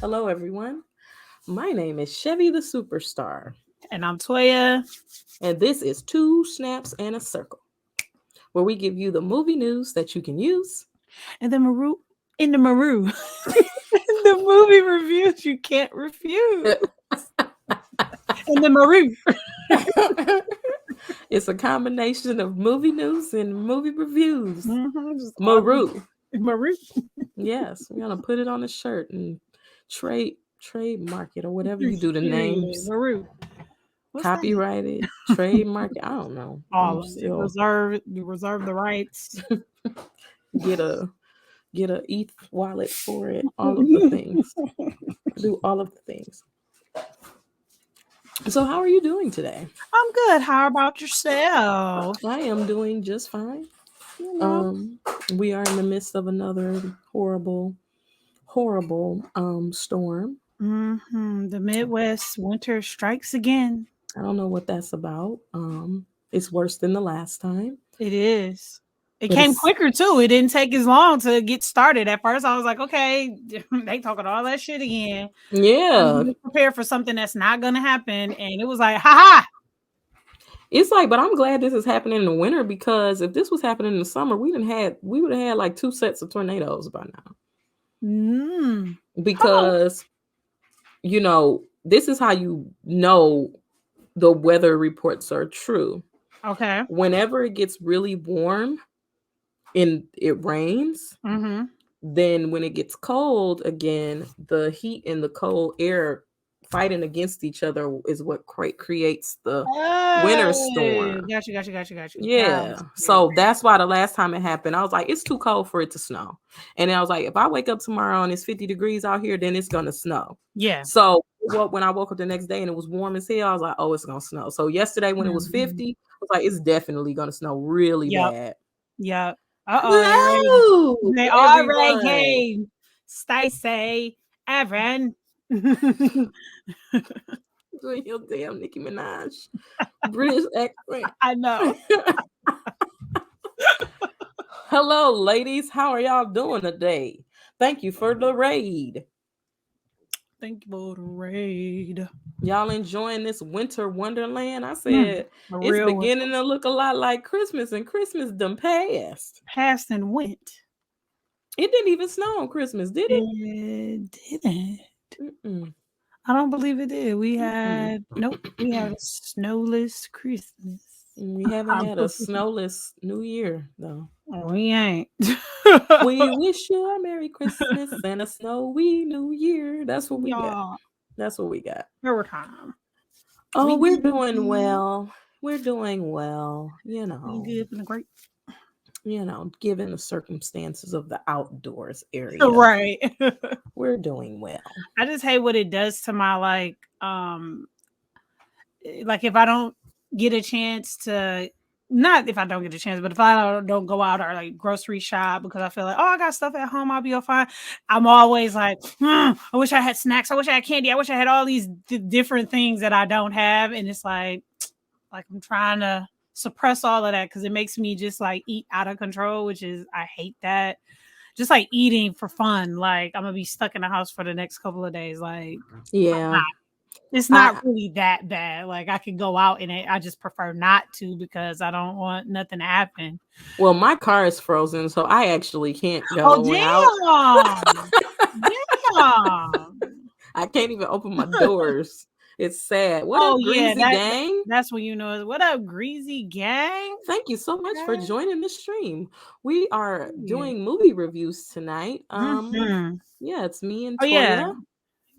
Hello, everyone. My name is Chevy the Superstar, And I'm Toya. and this is Two Snaps and a Circle, where we give you the movie news that you can use. And the Maru in the Maru. The movie reviews you can't refuse. In the Maru. It's a combination of movie news and movie reviews. Just Maru. Maru. Yes, we're gonna put it on a shirt and trademark it or whatever you do the Period. names. Maru. What's that? Copyrighted, trademark it. I don't know. All I'm of it. still Reserve the rights. get a ETH wallet for it. All of the things. Do all of the things. So, how are you doing today? I'm good. How about yourself? I am doing just fine. You know? We are in the midst of another horrible storm. The Midwest winter strikes again. I don't know what that's about. It's worse than the last time. It is. It But came it's quicker too. It didn't take as long to get started. At first, I was like, okay, they talking all that shit again. yeah. Prepare for something that's not gonna happen, and it was like, ha ha. It's like, but I'm glad this is happening in the winter because if this was happening in the summer, we would have had like 2 sets of tornadoes by now. Because this is how you know the weather reports are true. Okay. Whenever it gets really warm and it rains, then when it gets cold again, the heat and the cold air fighting against each other is what creates the winter storm. Gotcha. Yeah. So that's why the last time it happened, I was like, it's too cold for it to snow. And then I was like, if I wake up tomorrow and it's 50 degrees out here, then it's going to snow. Yeah. So when I woke up the next day and it was warm as hell, I was like, oh, it's going to snow. So yesterday when it was 50, I was like, it's definitely going to snow really bad. Yep. Hello, they already came. Stacey, Evan. Doing your damn Nicki Minaj British accent. I know. Hello, ladies. How are y'all doing today? Thank you for the raid. Thank you for the raid. Y'all enjoying this winter wonderland? I said it's beginning to look a lot like Christmas, and Christmas done passed. Passed and went. It didn't even snow on Christmas, did it? It didn't. I don't believe it did. We had we had a snowless Christmas. We haven't had a snowless New Year though. We ain't. We wish you a Merry Christmas and a snowy New Year. That's what we got. That's what we got. Every time. Oh, we're doing well. We're doing well. We good and great. Given the circumstances of the outdoors area. Right. We're doing well. I just hate what it does to my like if I don't get a chance to, not if I don't get a chance, but if I don't go out or like grocery shop because I feel like, oh, I got stuff at home, I'll be all fine. I'm always like, I wish I had snacks. I wish I had candy. I wish I had all these different things that I don't have. And it's like I'm trying to suppress all of that because it makes me just like eat out of control, which is, I hate that. Just like eating for fun. Like I'm going to be stuck in the house for the next couple of days. Like, yeah. It's not really that bad. Like I could go out in it. I just prefer not to because I don't want nothing to happen. Well, my car is frozen, so I actually can't go out. Damn. I can't even open my doors. It's sad. What up, Greasy Gang? That's when you know. What up, Greasy Gang? Thank you so much for joining the stream. We are doing movie reviews tonight. Yeah, it's me and Toya.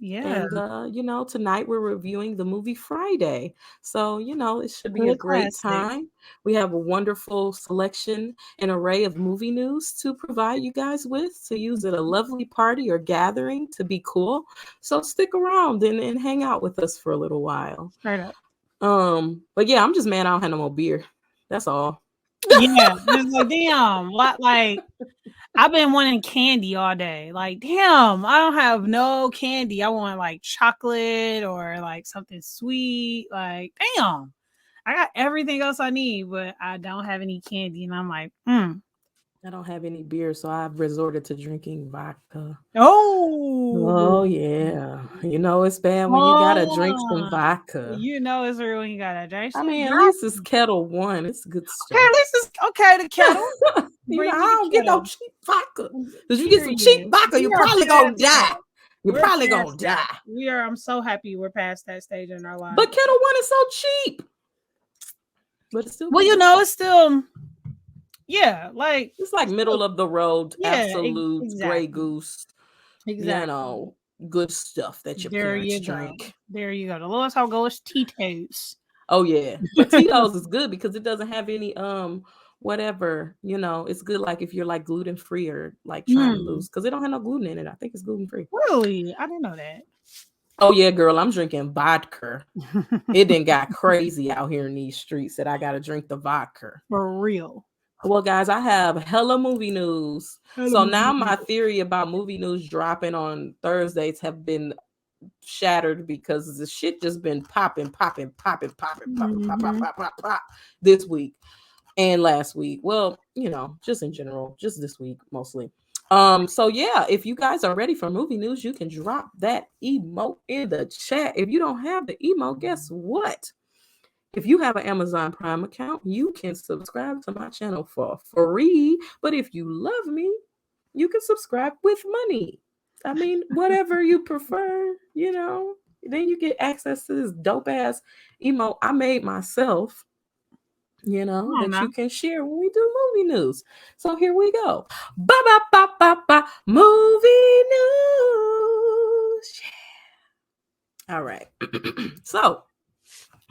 Yeah. And tonight we're reviewing the movie Friday. So, it should be a great time. We have a wonderful selection and array of movie news to provide you guys with to use at a lovely party or gathering to be cool. So stick around and hang out with us for a little while. Straight up. But yeah, I'm just mad I don't have no more beer. That's all. Yeah. It's like, damn, like I've been wanting candy all day. Like, damn, I don't have no candy. I want like chocolate or like something sweet. Like, damn, I got everything else I need, but I don't have any candy. And I'm like, I don't have any beer, so I've resorted to drinking vodka. Oh, Oh yeah, you know it's bad when you gotta drink some oh, vodka. you know it's real when you got that drink. I Shit, mean, at girl. least it's Kettle One. It's good Okay, at stuff. least it's okay. The kettle. You know, Bring I me the don't get no kettle. cheap vodka. Because you get some cheap Period. vodka, We you're are probably gonna past die. that. You're We're probably gonna past that. die. We are. I'm so happy we're past that stage in our But lives. Kettle One is so cheap. But it's still Well, good it's vodka. still, yeah, like It's like it's still, middle of the road, yeah, absolute Grey exactly, Goose, you exactly. know, good stuff that your There parents you go. drink. There you go. The lowest I'll go is Tito's. Oh yeah. But Tito's is good because it doesn't have any whatever, it's good like if you're like gluten free or like trying to Mm, lose because it don't have no gluten in it. I think it's gluten free. really? I didn't know that. Oh yeah, girl, I'm drinking vodka. It didn't got crazy out here in these streets that I gotta drink the vodka. For real. Well, guys, I have hella movie news. Hella So movie now my news. theory about movie news dropping on Thursdays have been shattered because the shit just been popping, popping, popping, popping, popping, pop, pop, Mhm. pop, pop, pop this week and last week. Well, just in general, just this week mostly. So yeah, if you guys are ready for movie news, you can drop that emote in the chat. If you don't have the emote, guess what? If you have an Amazon Prime account, you can subscribe to my channel for free. But if you love me, you can subscribe with money. I mean, whatever you prefer, then you get access to this dope ass emote I made myself, Come on that now. you can share when we do movie news. So here we go. Ba ba ba ba ba movie news. Yeah. All right. So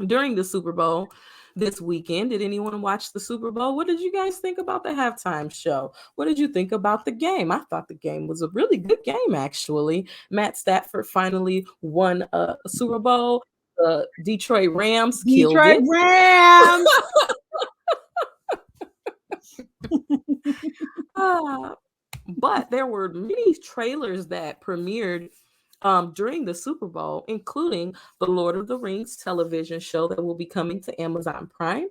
during the Super Bowl this weekend, did anyone watch the Super Bowl? What did you guys think about the halftime show? What did you think about the game? I thought the game was a really good game, actually. Matt Stafford finally won a Super Bowl. The Detroit Rams killed Detroit it. Rams. Ah, but there were many trailers that premiered during the Super Bowl, including the Lord of the Rings television show that will be coming to Amazon Prime,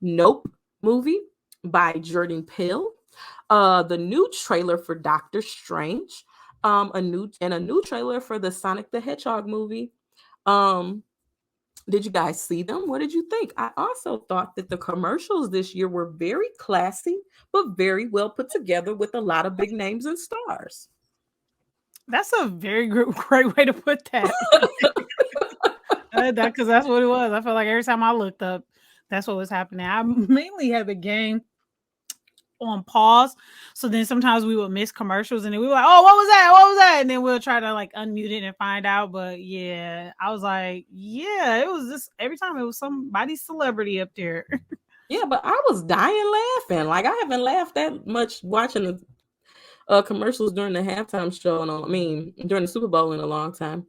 Nope movie by Jordan Peele, the new trailer for Doctor Strange, a new trailer for the Sonic the Hedgehog movie. Um, did you guys see them? What did you think? I also thought that the commercials this year were very classy, but very well put together with a lot of big names and stars. That's a very great way to put that. That because that's what it was. I felt like every time I looked up, that's what was happening. I mainly had the game on pause. So then sometimes we would miss commercials and then we were like, oh, what was that? What was that? And then we'll try to like unmute it and find out. But yeah, I was like, yeah, it was just every time it was somebody's celebrity up there. Yeah, but I was dying laughing. Like I haven't laughed that much watching the commercials during the halftime show, and during the Super Bowl in a long time.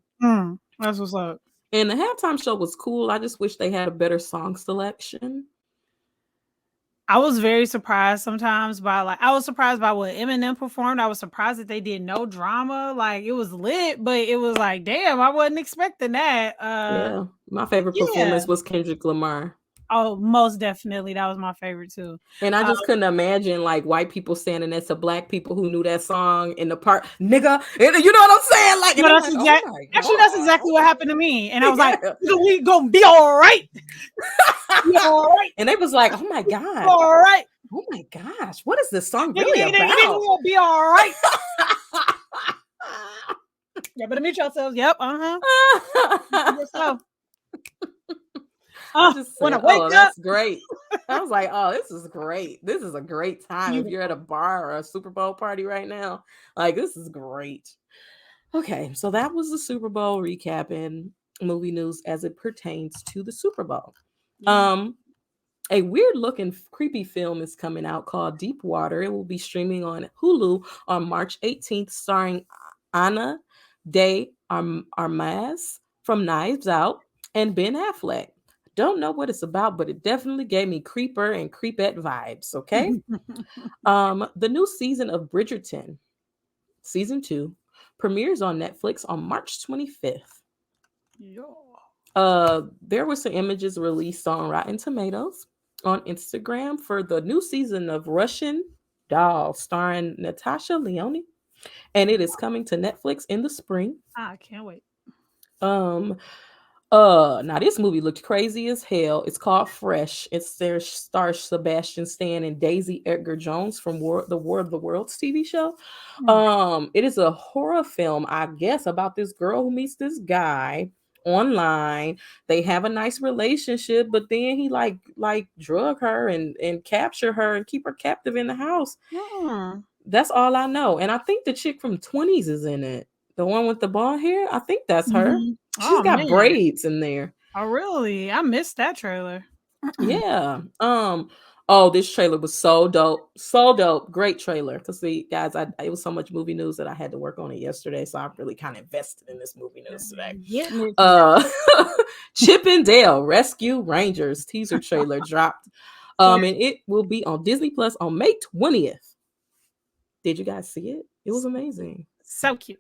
That's what's up. And the halftime show was cool. I just wish they had a better song selection. I was very surprised sometimes by I was surprised by what Eminem performed. I was surprised that they did no drama. Like it was lit, but it was like, damn, I wasn't expecting that. Yeah, my favorite Yeah. performance was Kendrick Lamar. Oh, most definitely. That was my favorite too. And I Um, just couldn't imagine like white people standing next to black people who knew that song in the park, nigga. And you know what I'm saying? Like, and no, they that's like, oh exact. my Actually, that's god, exactly what happened to me. And I was like, yeah. we gonna be all right. Be all right. And they was like, oh my Be god, all right. oh my gosh, what is this song Nigga, really nigga, nigga, nigga, about? we gonna be all right. Yeah, better mute yourselves. Yep. So, I just when I said, wake oh, up, that's great. I was like, oh, this is great. This is a great time. If you're at beautiful. a bar or a Super Bowl party right now, like, this is great. Okay, so that was the Super Bowl recap and movie news as it pertains to the Super Bowl. Yeah. Um, a weird looking creepy film is coming out called Deep Water. It will be streaming on Hulu on March 18th, starring Anna de Armas from Knives Out and Ben Affleck. Don't know what it's about, but it definitely gave me creeper and creepette vibes. Okay. The new season of Bridgerton, season 2, premieres on Netflix on March 25th. Yeah. There were some images released on Rotten Tomatoes on Instagram for the new season of Russian. Doll, starring Natasha Lyonne, and it is coming to Netflix in the spring. I can't wait. Um, now this movie looked crazy as hell. It's called Fresh. It's there stars Sebastian Stan and Daisy Edgar Jones from the War of the Worlds TV show. Mm. It is a horror film, I guess, about this girl who meets this guy online. They have a nice relationship, but then he like drug her and capture her and keep her captive in the house. Mm. That's all I know. And I think the chick from 20s is in it. The one with the bald hair. I think that's her. Mhm. She's Oh, got man. braids in there. Oh, really? I missed that trailer. Yeah. Oh, this trailer was so dope. So dope. Great trailer. Cause see, guys, it was so much movie news that I had to work on it yesterday. So I'm really kind of invested in this movie news today. Getting it Uh Chip and Dale Rescue Rangers teaser trailer dropped. clear. And it will be on Disney Plus on May 20th. Did you guys see it? It was amazing. So cute.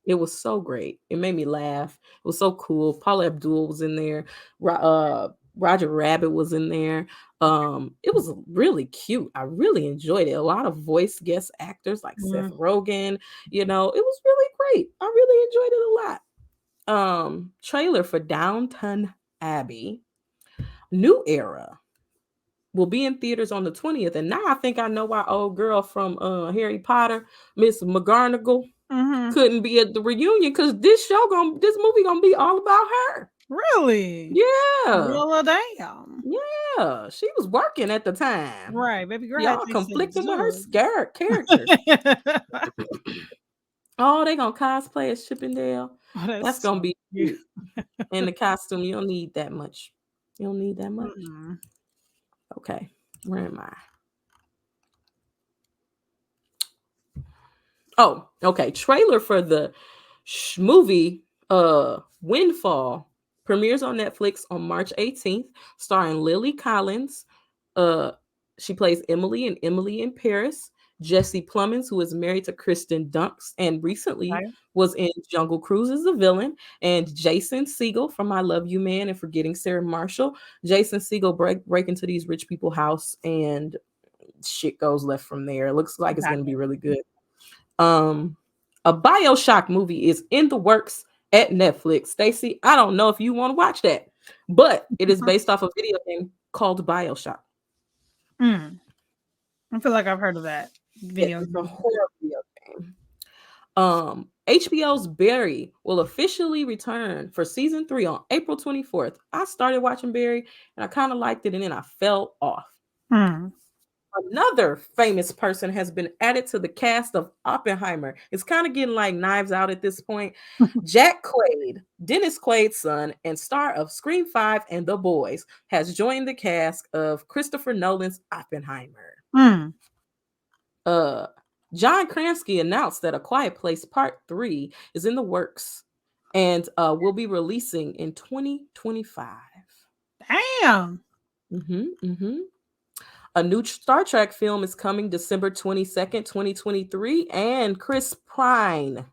It was so great. It made me laugh. It was so cool. Paula Abdul was in there. Roger Rabbit was in there. It was really cute. I really enjoyed it. A lot of voice guest actors like Seth Mm. Rogen. It was really great. I really enjoyed it a lot. Trailer for Downton Abbey, New Era, will be in theaters on the 20th. And now I think I know why old girl from Harry Potter, Miss McGonagall, Mhm. couldn't be at the reunion because this movie gonna be all about her. Really? Yeah. Well, damn. Yeah. She was working at the time. Right, baby girl had Y'all things to conflicting with her do. scared character. Oh, they gonna cosplay as Chippendale. Oh, That's that's gonna so be cute. cute. And the costume, you don't need that much. You don't need that much. Mm-mm. Okay. Where am I? Oh, okay. Trailer for the movie Windfall premieres on Netflix on March 18th, starring Lily Collins. Uh she plays Emily in Emily in Paris. Jesse Plemons, who is married to Kristen Dunst and recently Okay. was in Jungle Cruise as the villain, and Jason Segel from I Love You Man and Forgetting Sarah Marshall. Jason Segel break into these rich people house and shit goes left from there. It looks like it's going to Gotcha. be really good. Um, a BioShock movie is in the works at Netflix. Stacy, I don't know if you want to watch that, but it is based off a video game called BioShock. Mm. I feel like I've heard of that video It's a game. horror video game. HBO's Barry will officially return for season 3 on April 24th. I started watching Barry and I kind of liked it, and then I fell off. Mm. Another famous person has been added to the cast of Oppenheimer. It's kind of getting like Knives Out at this point. Jack Quaid, Dennis Quaid's son and star of Scream 5 and The Boys, has joined the cast of Christopher Nolan's Oppenheimer. Mm. John Krasinski announced that A Quiet Place Part 3 is in the works and will be releasing in 2025. Damn. A new Star Trek film is coming December 22nd, 2023, and Chris Pine,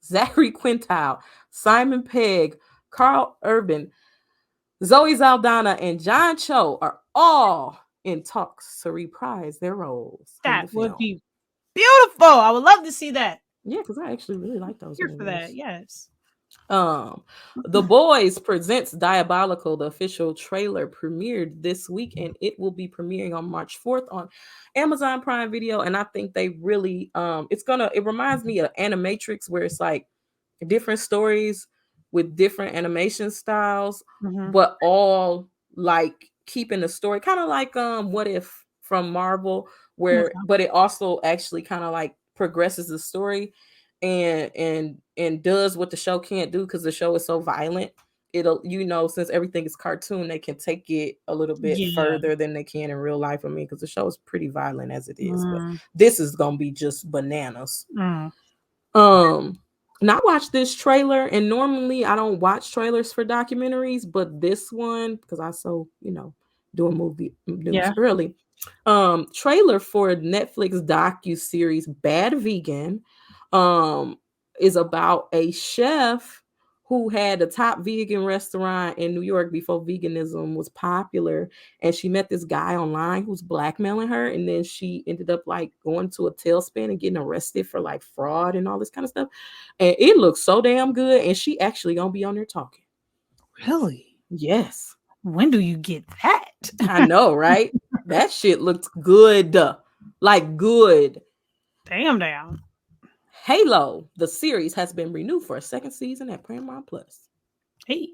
Zachary Quintal, Simon Pegg, Carl Urban, Zoe Saldana, and John Cho are all in talks to reprise their roles in the That would film. be beautiful. I would love to see that. Yeah, because I actually really like those Here movies. for that, yes. The Boys presents Diabolical. The official trailer premiered this week, and it will be premiering on March 4th on Amazon Prime Video. And I think they really it reminds me of Animatrix, where it's like different stories with different animation styles, but all like keeping the story, kind of like What If from Marvel, where Okay. but it also actually kind of like progresses the story and does what the show can't do because the show is so violent. It'll, since everything is cartoon, they can take it a little bit Yeah. further than they can in real life. I mean, because the show is pretty violent as it is, but Mm. this is gonna be just bananas. Mm. And I watched this trailer, and normally I don't watch trailers for documentaries, but this one, because I doing movie news Yeah. early. Trailer for Netflix docu-series Bad Vegan is about a chef who had a top vegan restaurant in New York before veganism was popular. And she met this guy online who's blackmailing her. And then she ended up like going to a tailspin and getting arrested for like fraud and all this kind of stuff. And it looks so damn good. And she actually gonna be on there talking. Really? Yes. When do you get that? I know, right? That shit looks good. Like good. Damn. Halo, the series, has been renewed for a second season at Paramount Plus. Hey.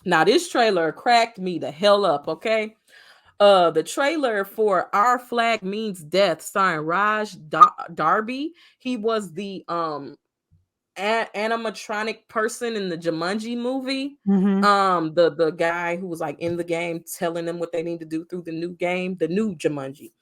Now, this trailer cracked me the hell up, okay? The trailer for Our Flag Means Death, starring Raj Darby. He was the animatronic person in the Jumanji movie. Mm-hmm. The guy who was like in the game telling them what they need to do through the new game, the new Jumanji.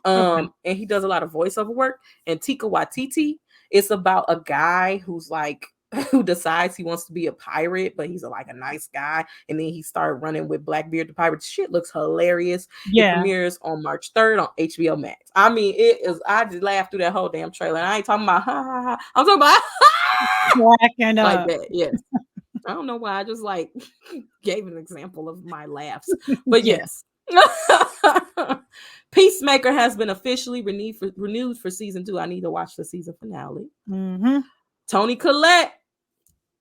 Okay. And he does a lot of voiceover work. And Tika Waititi, it's about a guy who's like who decides he wants to be a pirate, but he's like a nice guy. And then he started running with Blackbeard the pirate. Shit looks hilarious. It Yeah. premieres on March 3rd on HBO Max. I mean, it is. I just laughed through that whole damn trailer. And I ain't talking about ha ha ha. I'm talking about Cracking like up. that. Yes. I don't know why I just like gave an example of my laughs, but Yeah. yes. Peacemaker has been officially renewed for season 2. I need to watch the season finale. Mm-hmm. Toni Collette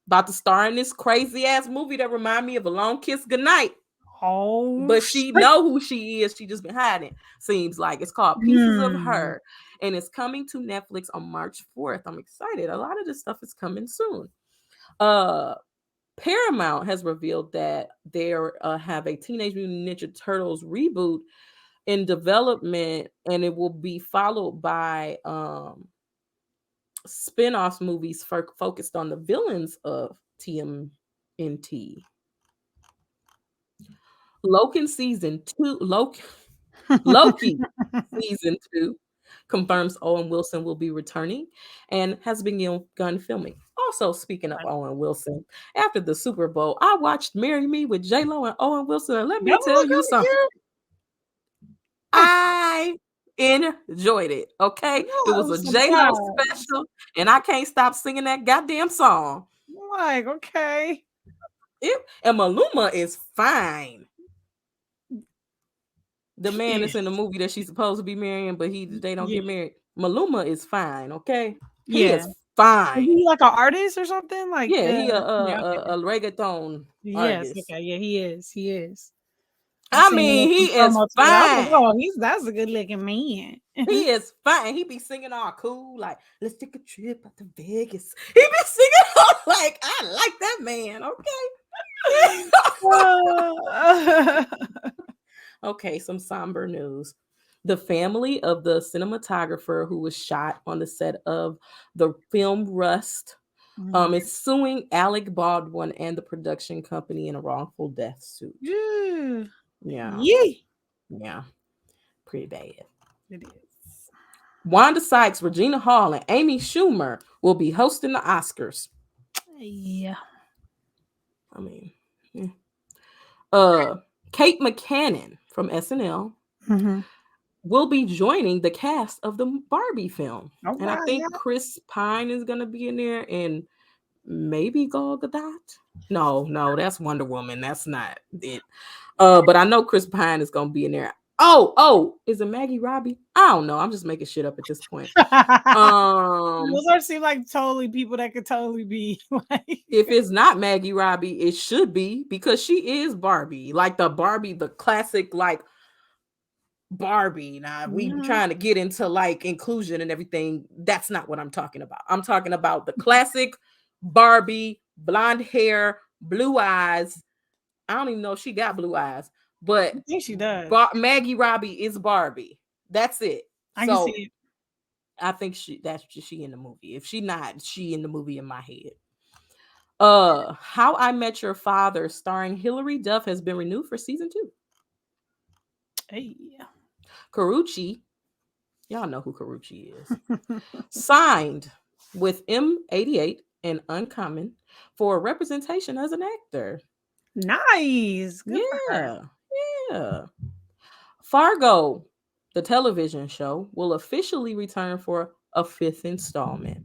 about to star in this crazy ass movie that remind me of A Long Kiss Goodnight. Oh, But she know who she is. She just been hiding. Seems like it's called Pieces of Her, and it's coming to Netflix on March 4th. I'm excited. A lot of this stuff is coming soon. Paramount has revealed that they have a Teenage Mutant Ninja Turtles reboot in development, and it will be followed by spin-off movies focused on the villains of TMNT. Loki season 2 confirms Owen Wilson will be returning and has begun filming. Also, speaking of Owen Wilson, after the Super Bowl, I watched Marry Me with J-Lo and Owen Wilson. And let me tell you something. I enjoyed it. Okay. It was a J-Lo special, and I can't stop singing that goddamn song. Like, okay. And Maluma is fine. The man that's in the movie that she's supposed to be marrying, but they don't get married. Maluma is fine, okay? He is fine. Is he like an artist or something? Like, yeah, he a okay. reggaeton Yes, artist. okay, yeah, he is. He is. I mean, he is fine. Oh, that's a good looking man. He is fine. He be singing all cool, like, let's take a trip out to Vegas. He be singing all like, I like that man, okay? Okay, some somber news. The family of the cinematographer who was shot on the set of the film Rust is suing Alec Baldwin and the production company in a wrongful death suit. Yeah. Pretty bad. It is. Wanda Sykes, Regina Hall, and Amy Schumer will be hosting the Oscars. Yeah. I mean, Kate McKinnon from SNL will be joining the cast of the Barbie film. And I think Chris Pine is going to be in there, and maybe Gal Gadot. No, that's Wonder Woman. That's not it. But I know Chris Pine is going to be in there. Oh, is it Maggie Robbie? I don't know. I'm just making shit up at this point. Those seem like totally people that could totally be like. If it's not Maggie Robbie, it should be, because she is Barbie, like the classic like Barbie. Now we trying to get into like inclusion and everything. That's not what I'm talking about. I'm talking about the classic Barbie, blonde hair, blue eyes. I don't even know if she got blue eyes, but I think she does. Maggie Robbie is Barbie. That's it. I can see it. I think she in the movie. If she not, she in the movie in my head. How I Met Your Father, starring Hilary Duff, has been renewed for season 2. Hey. Karuchi, y'all know who Karuchi is, signed with M88 and Uncommon for representation as an actor. Nice. Good for her. Yeah. Fargo, the television show, will officially return for a 5th installment.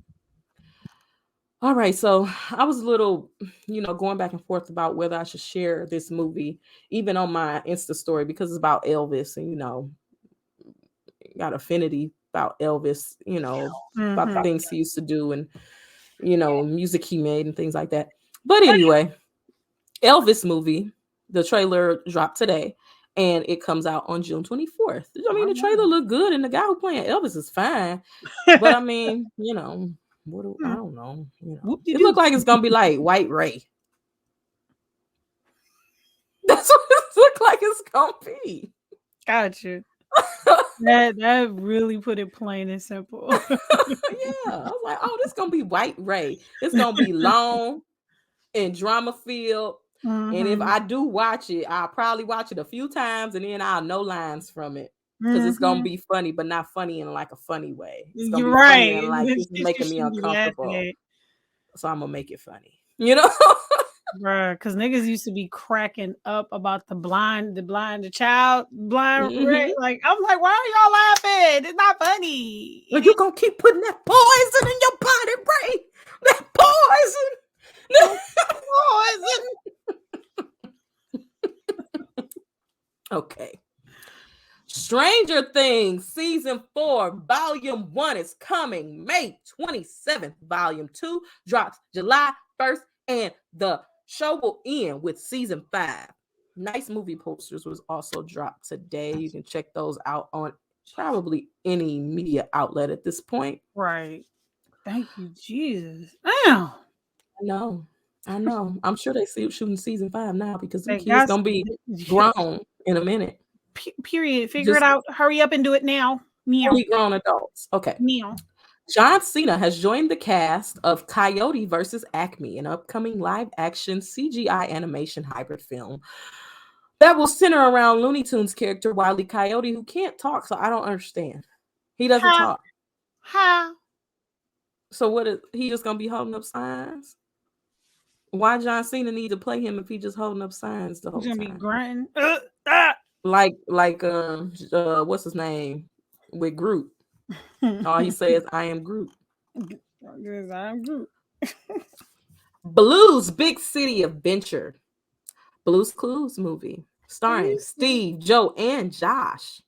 All right, so I was a little, going back and forth about whether I should share this movie, even on my Insta story, because it's about Elvis, and got affinity about Elvis, about the Mhm. things he used to do, and music he made and things like that. But anyway, Elvis movie, the trailer dropped today, and it comes out on June 24th. I mean, the trailer looked good, and the guy who playing Elvis is fine. But I mean, I Mm. don't know. It Whoop-de-doo. looked like it's gonna be like White Ray. That's what it looked like it's gonna be. Gotcha. That really put it plain and simple. Yeah, I was like, oh, this gonna be White Ray. It's gonna be long and drama filled. And if Mhm. I do watch it, I'll probably watch it a few times, and then I'll know lines from it because it's gonna Mhm. be funny, but not funny in like a funny way. It's gonna You're be funny right. and like The this is shit you making me shouldn't be laughing uncomfortable, at. so I'm gonna make it funny. You know? Bruh, cause niggas used to be cracking up about the child blind, right? Hmm. Like, I'm like, "Why are y'all laughing? It's not funny." Are you gonna keep putting that poison in your body, Ray? That poison. Poison. Okay. Stranger Things season 4, volume 1 is coming May 27th. Volume 2 drops July 1st, and the show will end with season 5. Nice movie posters was also dropped today. You can check those out on probably any media outlet at this point. Right. Thank you, Jesus. Damn. I know. I know. I'm sure they see shooting season 5 now because them They kids got gonna be grown in a minute. period. Figure it Just out. Hurry up and do it now. Meow. fully grown adults. Okay. Meow. John Cena has joined the cast of Coyote vs. Acme, an upcoming live-action CGI animation hybrid film that will center around Looney Tunes character Wile E. Coyote, who can't talk, so I don't understand. He doesn't Ha. talk. Ha. So what is he just gonna be holding up signs? Why John Cena need to play him if he just holding up signs the He's whole gonna be time? grunting. Ah. Like what's his name with Groot? All he says, "I am Groot." Because I'm Groot. Blues Big City Adventure. Blues Clues movie starring Steve, Joe, and Josh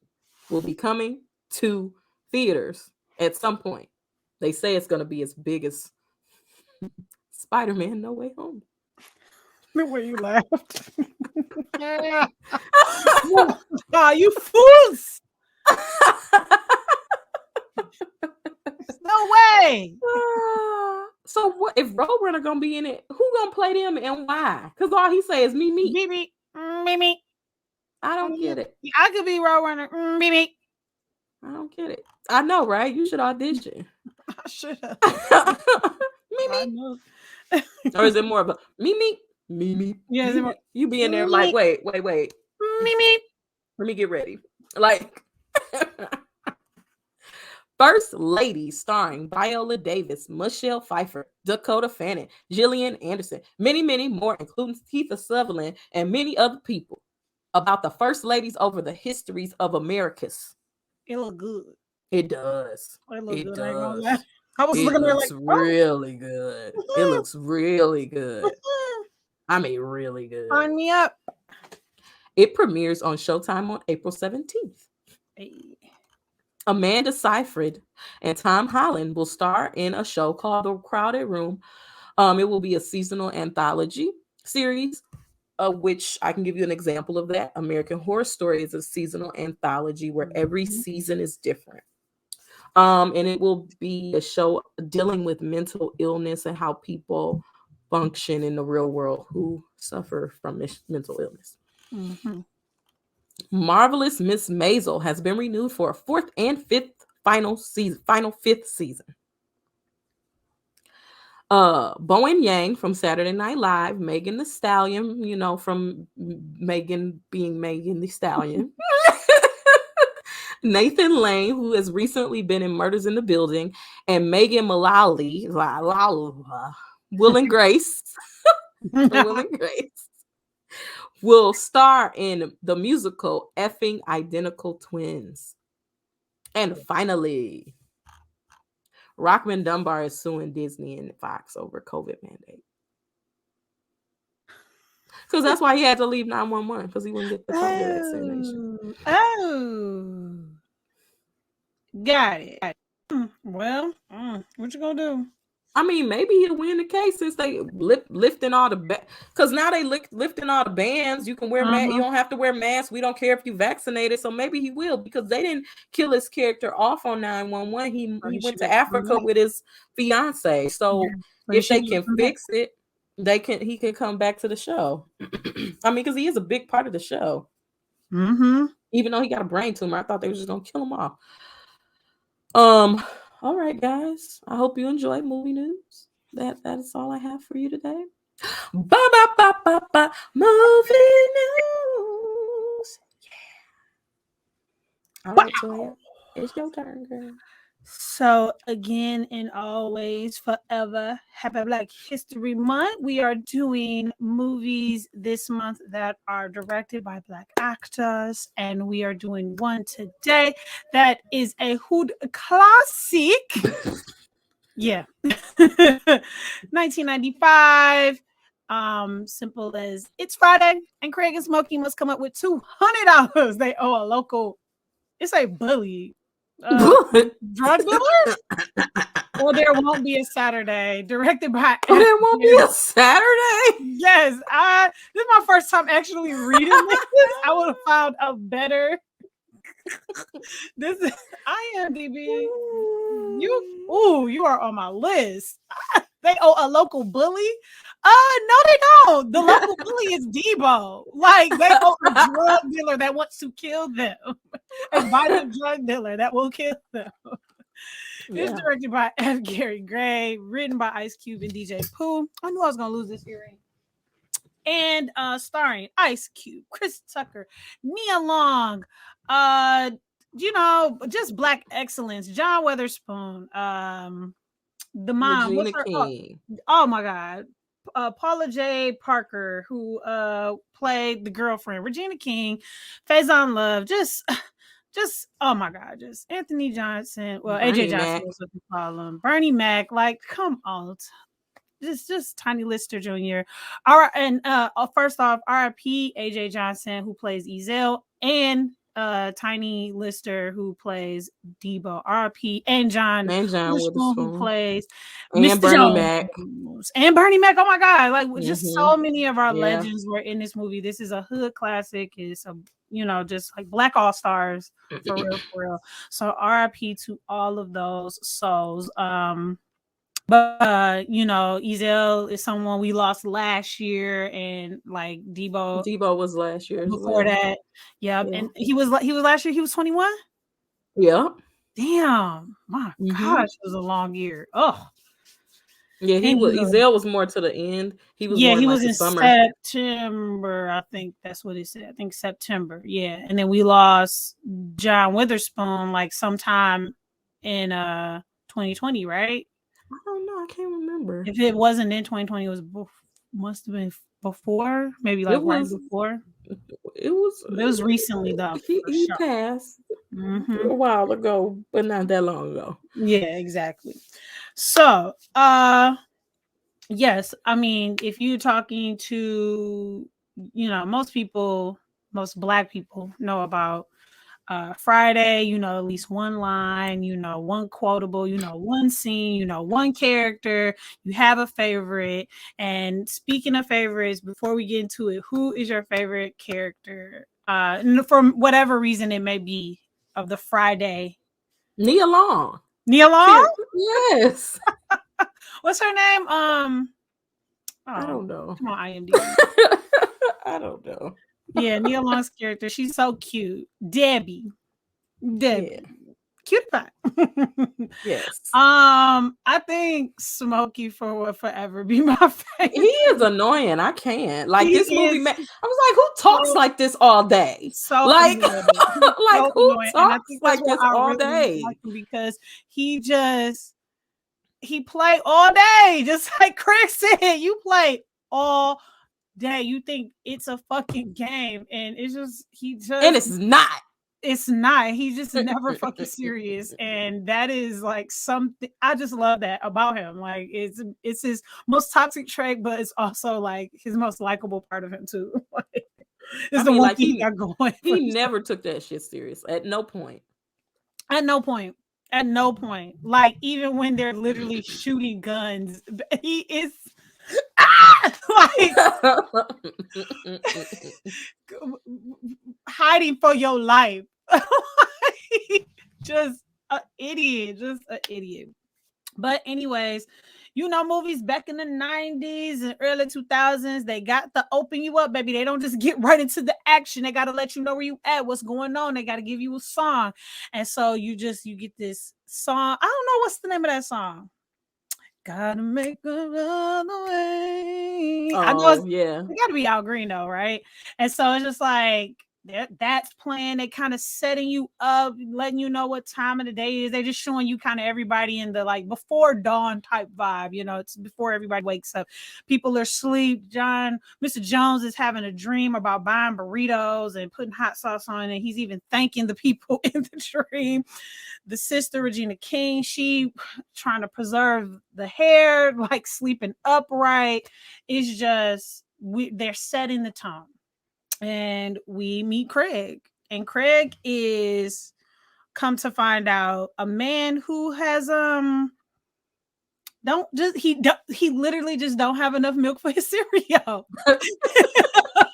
will be coming to theaters at some point. They say it's going to be as big as Spider-Man No Way Home. The way you laughed. You fools! No way! So what if Roadrunner gonna be in it? Who gonna play them and why? Because all he say is me me. Beep beep. Beep beep. I don't get it. I could be Roadrunner. Beep beep. I don't get it. I know, right? You should audition. I should have. Me I me. know. Or is it more of a me me? Me me. Yeah, Me, me. You be in there like, wait. Let Beep beep. me get ready. Like First Lady, starring Viola Davis, Michelle Pfeiffer, Dakota Fanning, Gillian Anderson, many, many more, including Keith Sutherland and many other people, about the first ladies over the histories of Americas. It look good. It does. It look It good. I ain't gonna lie. does. I was It looking at it looks like, oh. really good. It looks really good. I mean, really good. Sign me up. It premieres on Showtime on April 17th. Hey. Amanda Seyfried and Tom Holland will star in a show called The Crowded Room. It will be a seasonal anthology series, of which I can give you an example of that. American Horror Story is a seasonal anthology where every season is different. And it will be a show dealing with mental illness and how people function in the real world who suffer from mental illness. Mm-hmm. Marvelous Miss Maisel has been renewed for a fourth and final fifth season. Bowen Yang from Saturday Night Live, Megan the Stallion, from Megan being Megan the Stallion. Nathan Lane, who has recently been in Murders in the Building, and Megan Mullally, Will and Grace, Will and Grace, will star in the musical Effing Identical Twins. And finally, Rockman Dunbar is suing Disney and Fox over COVID mandate. Because that's why he had to leave 911, because he wouldn't get the COVID vaccination. Oh. Got it. Well, what you gonna do? I mean, maybe he'll win the case since they lifting all the because now they lifting all the bans. You can wear you don't have to wear masks. We don't care if you vaccinated. So maybe he will, because they didn't kill his character off on 911. He went to Africa with his fiance. So if they can fix it, he can come back to the show. I mean, because he is a big part of the show. Even though he got a brain tumor, I thought they were just gonna kill him off. All right, guys. I hope you enjoyed movie news. That is all I have for you today. Movie news. Yeah. All right, Toya. It's your turn, girl. So again and always, forever, happy Black History Month. We are doing movies this month that are directed by Black actors, and we are doing one today that is a hood classic. Yeah. 1995. Simple as it's Friday, and Craig and Smokey must come up with $200 they owe a local, it's a bully. Drug dealer? Or There Won't Be a Saturday, directed by There Won't Be a Saturday? Yes. This is my first time actually reading this. I would have found a better. This is IMDb. You are on my list. They owe a local bully? No, they don't. The local bully is Debo. Like, they owe a drug dealer that wants to kill them. A violent drug dealer that will kill them. Yeah. It's directed by F. Gary Gray, written by Ice Cube and DJ Pooh. I knew I was gonna lose this earring. And starring Ice Cube, Chris Tucker, Nia Long, just Black excellence. John Witherspoon, the mom, Regina King. Oh my God, Paula J. Parker, who played the girlfriend. Regina King, Faison Love, just oh my God, just Anthony Johnson. Well, AJ Johnson was what we call him. Bernie Mac, like, come on. Just Tiny Lister Jr. First off, R.I.P. AJ Johnson, who plays Ezell, and Tiny Lister, who plays Debo. R.I.P. and John Witherspoon, who plays Mr. Bernie Jones. Mac. And Bernie Mac. Oh my God! Like, just so many of our legends were in this movie. This is a hood classic. It's a just like Black all stars for real. So R.I.P. to all of those souls. But Ezell is someone we lost last year, and like Debo was last year before that. Yeah, and he was last year. He was 21. Yeah. Damn, my gosh, it was a long year. Oh, yeah. Ezell was more to the end. He was he was in summer. September. I think that's what it said. I think September. Yeah, and then we lost John Witherspoon like sometime in 2020, right? I don't know. I can't remember. If it wasn't in 2020, it was must have been before, maybe like right before. It was recently though. He passed a while ago, but not that long ago. Yeah, exactly. So, yes, I mean, if you're talking to, most Black people know about Friday, at least one line, one quotable, one scene, one character, you have a favorite. And speaking of favorites, before we get into it, who is your favorite character? For whatever reason it may be of the Friday. Nia Long. Nia Long? Yes. What's her name? I don't know. Come on, IMDb. I don't know. Yeah, Nia Long's character. She's so cute. Debbie. Yeah. Cute pie. Yes. I think Smokey will forever be my favorite. He is annoying. I can't. Like, this movie, I was like, who talks like this all day? So like, like so who talks like this all day? Like him because he play all day. Just like Craig said, you play all day. You think it's a fucking game, and it's just and it's not. It's not. He's just never fucking serious, and that is like something I just love that about him. Like it's his most toxic trait, but it's also like his most likable part of him too. Like, I it's the mean, one like thing he got going for he himself. never took that shit serious at no point. At no point. At no point. Like even when they're literally shooting guns, he is like hiding for your life. Just an idiot. Just an idiot. But anyways, you know, movies back in the 90s and early 2000s, they got to open you up, baby. They don't just get right into the action. They got to let you know where you at, what's going on. They got to give you a song. And so you get this song. I don't know what's the name of that song. Gotta make another way. I know Oh yeah. it gotta be Al Green though, right? And so it's just like that's playing. They kind of setting you up, letting you know what time of the day it is. They just showing you kind of everybody in the like before dawn type vibe. You know, it's before everybody wakes up. People are asleep. Mr. Jones is having a dream about buying burritos and putting hot sauce on it. He's even thanking the people in the dream. The sister Regina King, she trying to preserve the hair, like sleeping upright. It's just they're setting the tone. And we meet Craig. And Craig is, come to find out, a man who has he literally just don't have enough milk for his cereal.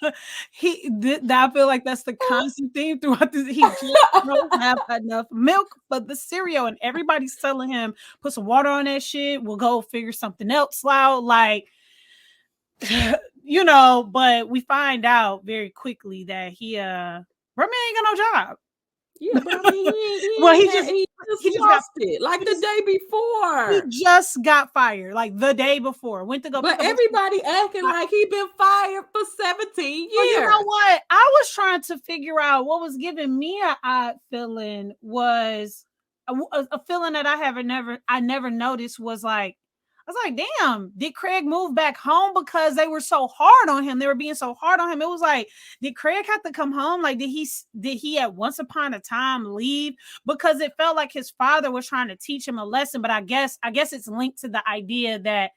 I feel like that's the constant theme throughout this. He just don't have enough milk for the cereal, and everybody's telling him put some water on that shit. We'll go figure something else out. Like, you know, but we find out very quickly that Birdman ain't got no job. Yeah, but I mean, Well, he he just just got lost it like the day he before. just got fired like the day before. Went to go pick But up his. everybody acting like he been fired for 17 Well, you know years. what? I was trying to figure out what was giving me an odd feeling was a feeling that I never noticed was like, I was like, damn, did Craig move back home because they were so hard on him? They were being so hard on him. It was like, did Craig have to come home? Like, did he at once upon a time leave? Because it felt like his father was trying to teach him a lesson. But I guess it's linked to the idea that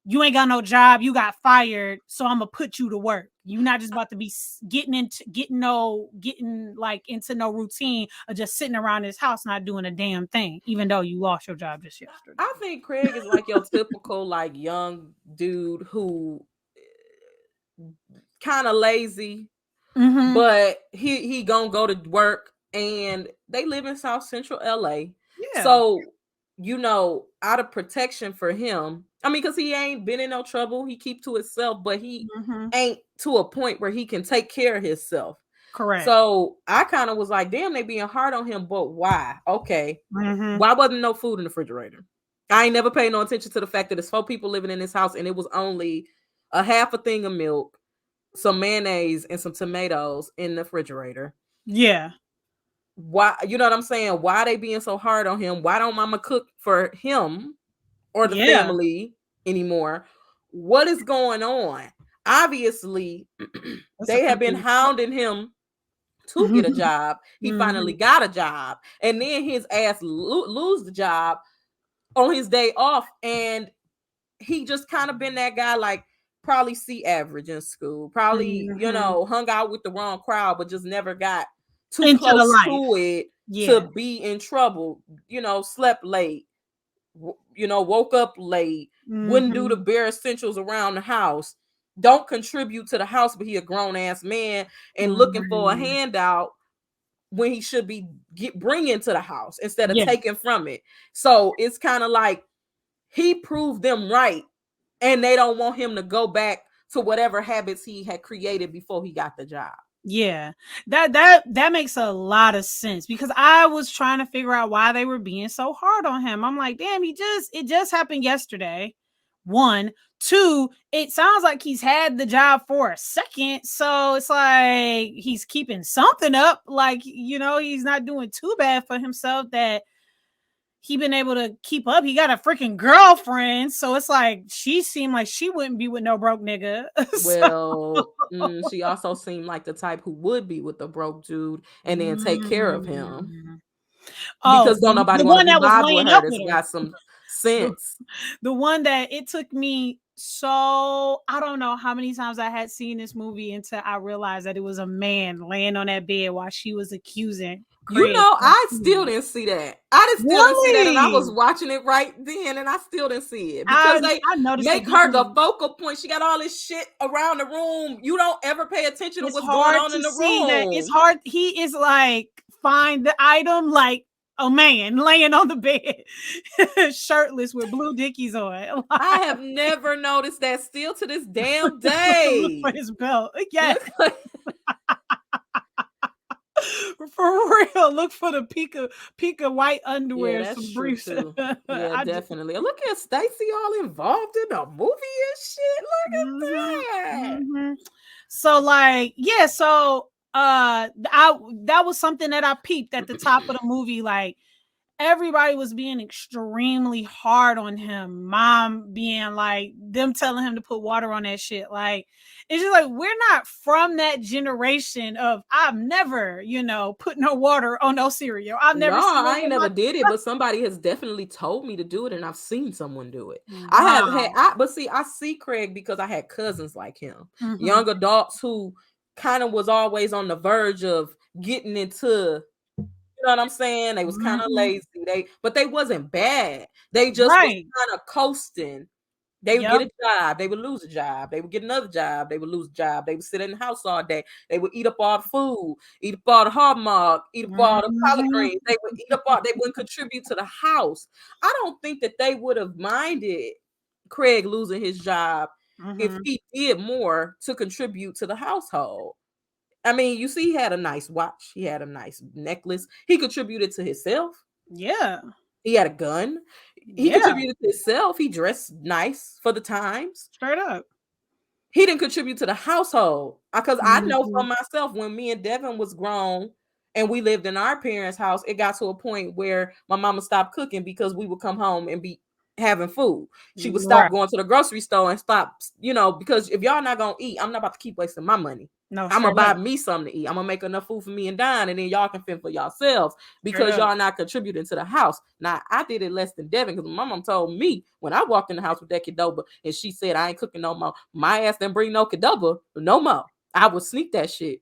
you ain't got no job, you got fired, so I'm gonna put you to work. You're not just about to be getting like into no routine of just sitting around this house not doing a damn thing, even though you lost your job just yesterday. I think Craig is like your typical like young dude who kind of lazy, but he gonna go to work, and they live in South Central LA. Yeah. So, you know, out of protection for him, I mean, because he ain't been in no trouble, he keep to himself, but he ain't to a point where he can take care of himself. Correct. So I kind of was like, damn, they being hard on him, but why? Okay. Why wasn't no food in the refrigerator? I ain't never paid no attention to the fact that there's 4 people living in this house, and it was only a half a thing of milk, some mayonnaise, and some tomatoes in the refrigerator. Yeah. Why, you know what I'm saying? Why they being so hard on him? Why don't mama cook for him or the family anymore? What is going on? Obviously, they have been hounding him to get a job. He finally got a job, and then his ass lose the job on his day off, and he just kind of been that guy, like probably C average in school, probably you know hung out with the wrong crowd, but just never got too into close to it to be in trouble. You know, slept late, you know, woke up late, wouldn't do the bare essentials around the house, don't contribute to the house, but he a grown-ass man and looking for a handout when he should be bringing to the house instead of taking from it. So it's kind of like he proved them right, and they don't want him to go back to whatever habits he had created before he got the job. Yeah, that makes a lot of sense, because I was trying to figure out why they were being so hard on him. I'm like, damn, it just happened yesterday. 1, 2, it sounds like he's had the job for a second, so it's like he's keeping something up. Like, you know, he's not doing too bad for himself that he been able to keep up. He got a freaking girlfriend, so it's like she seemed like she wouldn't be with no broke nigga. Well, she also seemed like the type who would be with a broke dude and then take care of him. Mm. Because Oh, don't nobody the want to one be that was bothered with laying her up that's with her. got some The, sense. the one that it took me so I don't know how many times I had seen this movie until I realized that it was a man laying on that bed while she was accusing You Craig. know, I still didn't see that. Still didn't see that, and I was Really? watching it right then, and I still didn't see it because I they noticed it make her the differently. focal point. She got all this shit around the room. You don't ever pay attention to It's what's going hard on in to the see that. It's room. hard. He is like find the item like a man laying on the bed, shirtless with blue dickies on. I have never noticed that still to this damn Look for day. his belt. Yeah. Look like For real, look for the Pika white underwear, yeah, some that's true briefs. too. Yeah, I just definitely. Look at Stacy all involved in the movie and shit. mhm, Look at that. mhm. So like, yeah, so that was something that I peeped at the top of the movie. Like everybody was being extremely hard on him. Mom being like them telling him to put water on that shit. Like it's just like we're not from that generation of I've never, put no water on no cereal. I've No, never seen I ain't no never did it, but somebody has definitely told me to do it, and I've seen someone do it. I have had, wow. but see, I see Craig because I had cousins like him, Mm-hmm. young adults who kind of was always on the verge of getting into. You know what I'm saying? They was kind of Mm-hmm. lazy. But they wasn't bad. They just was Right. kind of coasting. They would get Yep. a job. They would lose a job. They would get another job. They would lose a job. They would sit in the house all day. They would eat up all the food, eat up all the hot mug, eat up all the collard Mm-hmm. greens. They would eat up all. They wouldn't contribute to the house. I don't think that they would have minded Craig losing his job if Mm-hmm. he did more to contribute to the household. I mean, you see, he had a nice watch. He had a nice necklace. He contributed to himself. Yeah. He had a gun. He Yeah. contributed to himself. He dressed nice for the times. Straight up. He didn't contribute to the household because I know for Mm-hmm. myself when me and Devin was grown and we lived in our parents' house, it got to a point where my mama stopped cooking because we would come home and be having food. She would Right. stop going to the grocery store and stop, because if y'all not gonna eat, I'm not about to keep wasting my money. No, I'm gonna straight buy up. me something to eat. I'm gonna make enough food for me and Don, and then y'all can fend for yourselves Straight because up. y'all not contributing to the house. Now I did it less than Devin because my mom told me when I walked in the house with that Qdoba and she said I ain't cooking no more. My ass didn't bring no Qdoba no more. I would sneak that shit.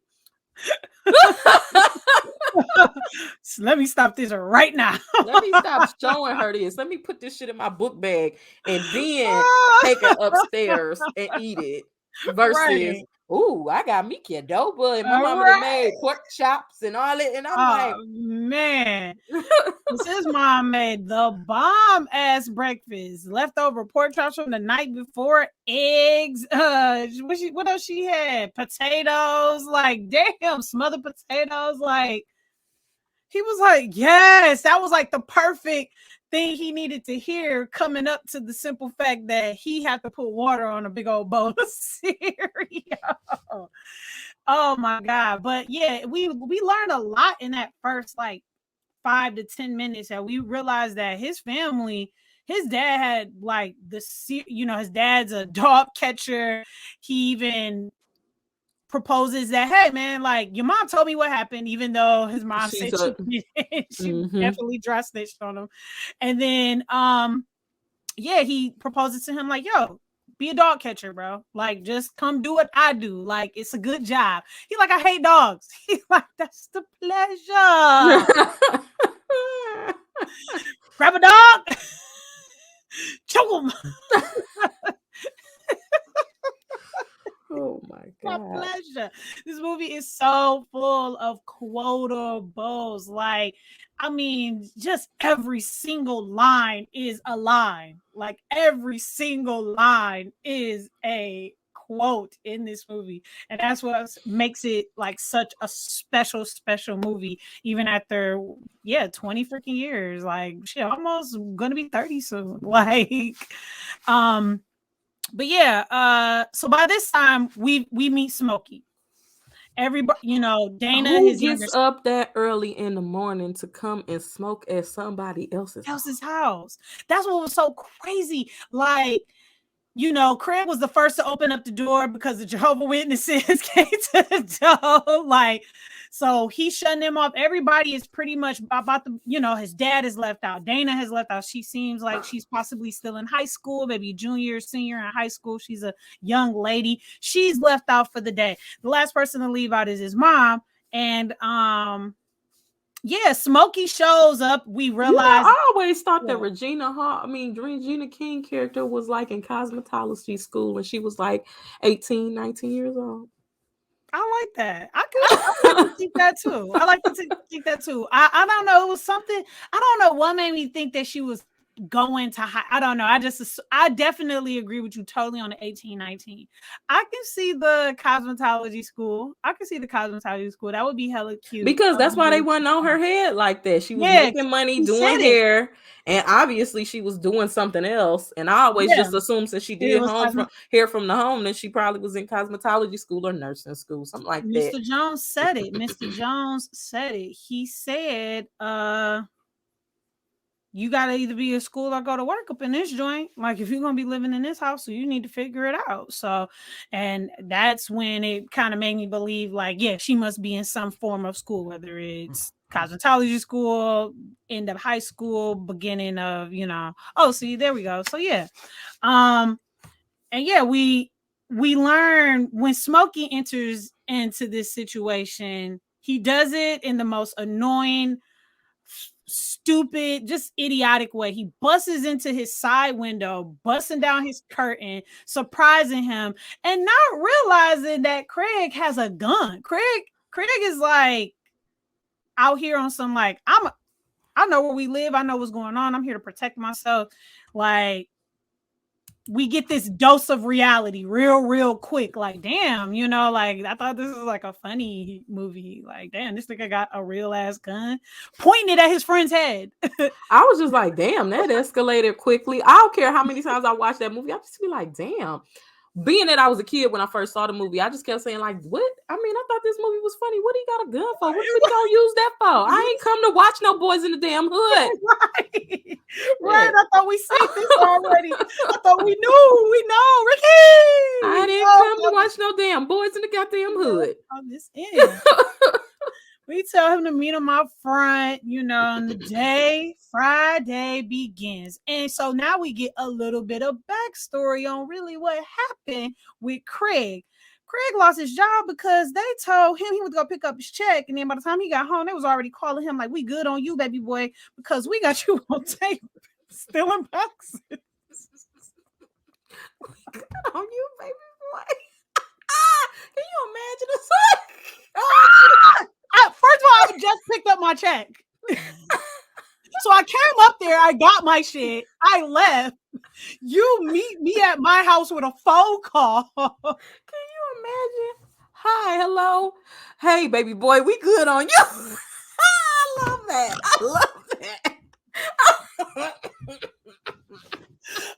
So let me stop this right now. Let me stop showing her this. Let me put this shit in my book bag and then take it upstairs and eat it. Versus, Right. ooh, I got me Qdoba and my All mama that right. made pork chops and all that. And I'm like, Oh man. His mom made the bomb ass breakfast. Leftover pork chops from the night before, eggs. What else she had? Potatoes. Like, damn, smothered potatoes. Like, he was like, yes, that was like the perfect thing he needed to hear coming up to the simple fact that he had to put water on a big old bowl of cereal. Oh my god. But yeah, we learned a lot in that first like 5 to 10 minutes that we realized that his family, his dad had like his dad's a dog catcher. He even proposes that, hey man, like your mom told me what happened, even though his mom she's said a, she mm-hmm. definitely dry snitched on him. And then yeah, he proposes to him like, yo, be a dog catcher, bro. Like, just come do what I do. Like, it's a good job. He like, I hate dogs. He's like, that's the pleasure. Grab a dog, choke him. Oh my My god. pleasure. This movie is so full of quotables. Like, I mean, just every single line is a line. Like, every single line is a quote in this movie. And that's what makes it like such a special movie, even after 20 freaking years. Like, shit, almost gonna be 30 soon. Like, um, but yeah, so by this time we meet Smokey. everybody, Dana, Who his younger gets up that early in the morning to come and smoke at somebody else's else's house? house. That's what was so crazy. Like, Craig was the first to open up the door because the Jehovah's Witnesses came to the door. Like, so he's shutting them off. Everybody is pretty much about the, his dad is left out. Dana has left out. She seems like she's possibly still in high school, maybe junior, senior in high school. She's a young lady. She's left out for the day. The last person to leave out is his mom. And yeah, Smokey shows up. We realize I always thought that Regina King character was like in cosmetology school when she was like 18, 19 years old. I like that. I like to think that too. I like to think that too. I don't know. It was something. I don't know what made me think that she was going to high. I don't know. I definitely agree with you totally on the 18, 19. I can see the cosmetology school. That would be hella cute. Because that's why they wasn't on her head like that. She was Yeah, making money he said doing it. hair, and obviously she was doing something else. And I always just assumed since she did hair from the home, that she probably was in cosmetology school or nursing school, something like that. Mr. Jones said it. Mr. Jones said it. He said, you got to either be at school or go to work up in this joint. Like, if you're going to be living in this house, so you need to figure it out. So, and that's when it kind of made me believe, like, yeah, she must be in some form of school, whether it's cosmetology school, end of high school, beginning of, see, there we go. So, yeah. And yeah, we learn when Smokey enters into this situation, he does it in the most annoying, stupid, just idiotic way. He busts into his side window, busting down his curtain, surprising him, and not realizing that Craig has a gun. Craig is like out here on some like, I know where we live, I know what's going on, I'm here to protect myself. Like, we get this dose of reality real quick. Like, damn, like, I thought this was like a funny movie. Like, damn, this nigga got a real ass gun, pointing it at his friend's head. I was just like, damn, that escalated quickly. I don't care how many times I watched that movie. I just be like, damn. Being that I was a kid when I first saw the movie, I just kept saying, like, what? I mean, I thought this movie was funny. What he got a gun for? What he gonna use that for? I ain't come to watch no boys in the damn hood. Right. I thought we seen this already. I thought we knew. We know, Ricky. I didn't come to watch no damn boys in the goddamn hood. On this end. We tell him to meet him out front, and the day, Friday, begins. And so now we get a little bit of backstory on really what happened with Craig. Craig lost his job because they told him he was going to pick up his check. And then by the time he got home, they was already calling him like, we good on you, baby boy, because we got you on tape stealing boxes. We good on you, baby boy. Can you imagine this? First of all, I just picked up my check. So I came up there, I got my shit, I left. You meet me at my house with a phone call. Can you imagine? Hi, hello. Hey, baby boy, we good on you. I love that.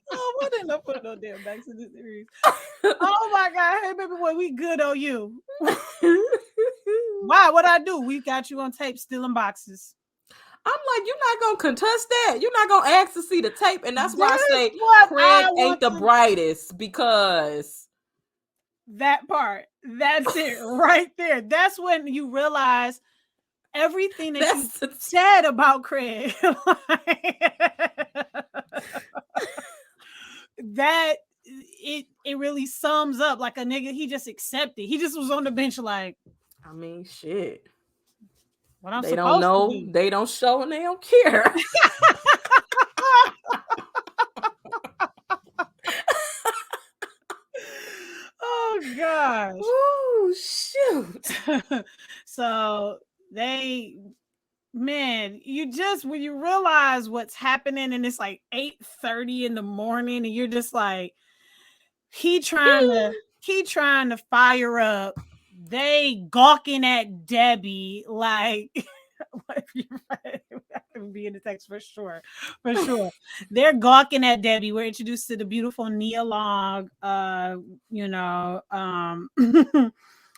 Oh, why didn't I put no damn backs in this series? Oh my God. Hey, baby boy, we good on you. Why? What'd I do? We got you on tape stealing boxes. I'm like, you're not gonna contest that. You're not gonna ask to see the tape, and that's why I say Craig ain't the brightest, because that part. That's it right there. That's when you realize everything that you said about Craig. That it really sums up like a nigga. He just accepted. He just was on the bench like, I mean, shit. What I'm they don't know. They don't show, and they don't care. Oh gosh. Oh shoot. So you just, when you realize what's happening and it's like 8:30 in the morning and you're just like, he trying to fire up, they gawking at Debbie like be in the text for sure. They're gawking at Debbie. We're introduced to the beautiful Nia Long,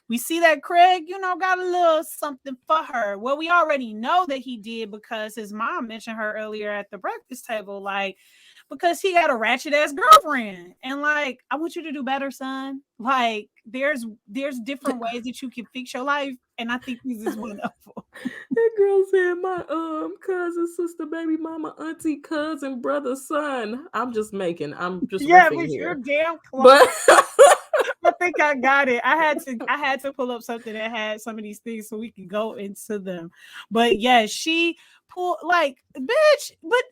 we see that Craig, got a little something for her. Well, we already know that he did because his mom mentioned her earlier at the breakfast table, like, because he got a ratchet ass girlfriend. And like, I want you to do better, son. Like, there's different ways that you can fix your life. And I think this is one of them. That girl said my cousin, sister, baby mama, auntie, cousin, brother, son. I'm just Yeah, riffing but you're here. damn close. But I think I got it. I had to pull up something that had some of these things so we could go into them. But yeah, she pulled like, bitch, but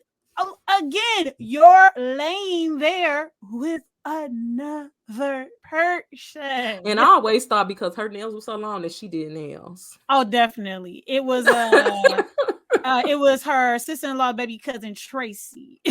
again, you're laying there with another person. and I always thought because her nails were so long that she did nails. Oh, definitely. It was her sister-in-law, baby cousin Tracy.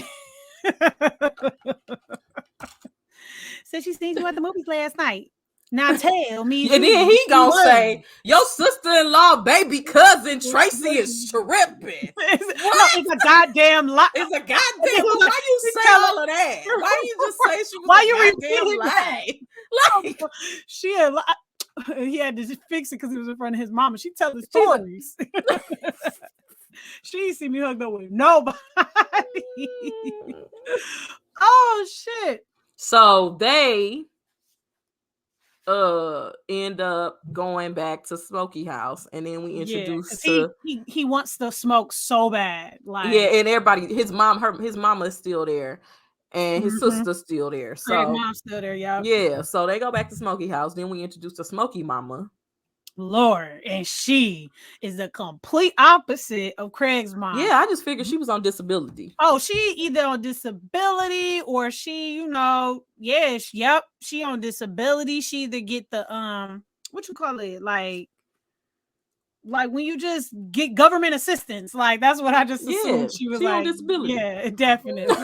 Said she seen you at the movies last night. Now tell me. And then he gonna say, your sister-in-law, baby cousin Tracy is tripping. It's a goddamn lie. It's a goddamn. Why you say all of that? Why you just say she was a goddamn lie? Like she had he had to fix it because he was in front of his mama. She tells the stories. She ain't see me hugged up with nobody. Oh shit. So they end up going back to Smokey House, and then we introduced he wants to smoke so bad. Like, yeah, and everybody, his mama is still there, and his sister's still there. So mom's still there, y'all. Yeah, so they go back to Smokey House. Then we introduce the Smokey mama. Lord, and she is the complete opposite of Craig's mom. Yeah, I just figured she was on disability. Oh, she either on disability or she, she on disability. She either get the what you call it, like when you just get government assistance. Like, that's what I just assumed. She was like, on disability. Yeah, definitely.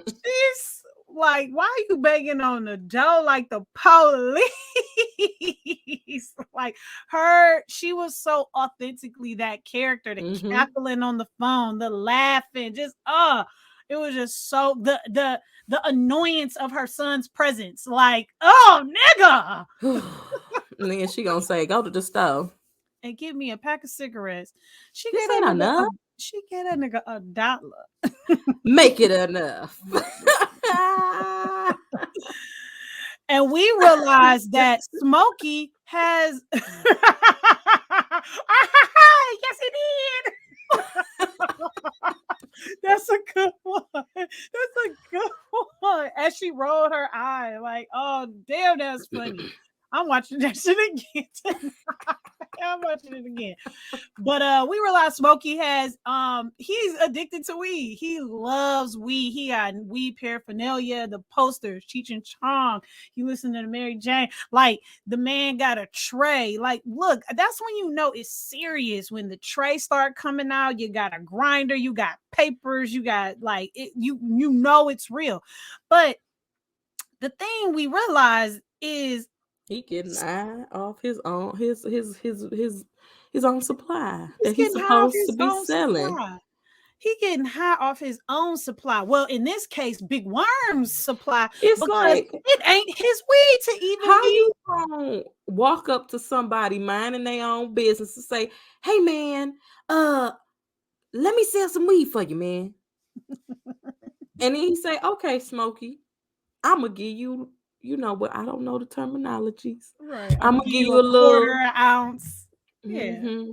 She's like, why are you banging on the door like the police? Like, she was so authentically that character, the cackling on the phone, the laughing, just it was just so the annoyance of her son's presence. Like, oh nigga. And then she gonna say, go to the stove and give me a pack of cigarettes. She get that enough. She get that nigga $1. Make it enough. And we realized that Smokey has yes, he did. That's a good one. That's a good one. As she rolled her eye, like, oh damn, that's funny. I'm watching that shit again tonight. I'm watching it again. But we realized Smokey has he's addicted to weed. He loves weed. He got weed paraphernalia, the posters, Cheech and Chong. He listened to Mary Jane. Like, the man got a tray. Like, look, that's when you know it's serious. When the tray start coming out, you got a grinder, you got papers, you got like it, you know it's real. But the thing we realized is he getting high off his own his own supply that he's supposed to be selling. Supply. He getting high off his own supply. Well, in this case, Big Worm's supply. It's like it ain't his weed to even. How you gonna walk up to somebody minding their own business and say, "Hey, man, let me sell some weed for you, man." And then he say, "Okay, Smokey, I'm gonna give you." You know what? I don't know the terminologies. Right. I'm gonna give you a little quarter ounce. Yeah.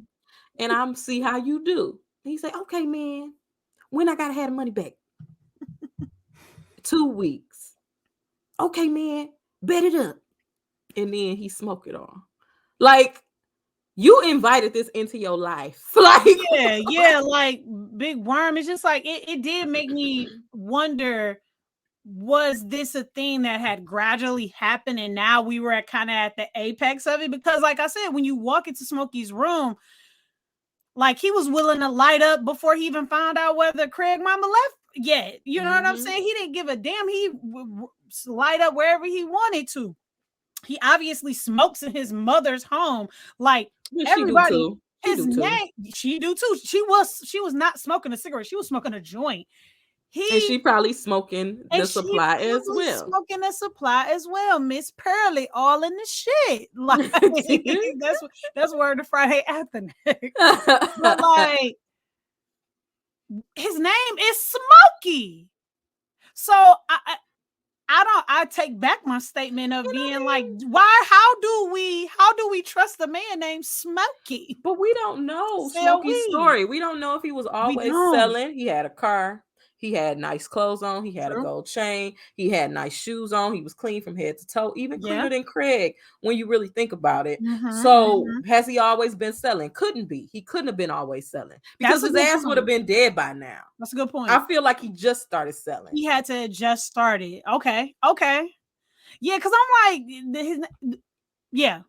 And I'm see how you do. And he say, okay, man, when I gotta have the money back? 2 weeks. Okay, man, bet it up. And then he smoke it all. Like, you invited this into your life. Like, yeah, like Big Worm. It's just like it did make me wonder, was this a thing that had gradually happened and now we were kind of at the apex of it? Because like I said, when you walk into Smokey's room, like, he was willing to light up before he even found out whether Craig mama left yet. You know what I'm saying? He didn't give a damn. He would light up wherever he wanted to. He obviously smokes in his mother's home. Like, everybody, his name, she do too. She was not smoking a cigarette. She was smoking a joint. And He she probably smoking and the she supply as probably well. smoking a supply as well. Miss Pearly all in the shit. Like that's word to Friday after next. But like his name is Smokey. So I take back my statement of being like, why, how do we trust a man named Smokey? But we don't know Sell Smokey's weed. story. We don't know if he was We always don't. selling. He had a car. He had nice clothes on. He had a True. gold chain. He had nice shoes on. He was clean from head to toe, even Yeah. cleaner than Craig when you really think about it. Mm-hmm, So mm-hmm. has he always been selling? Couldn't be. He couldn't have been always selling because That's a his good ass would have point. been dead by now. That's a good point. I feel like he just started selling. He had to just start it. Okay. Yeah, because I'm like, yeah.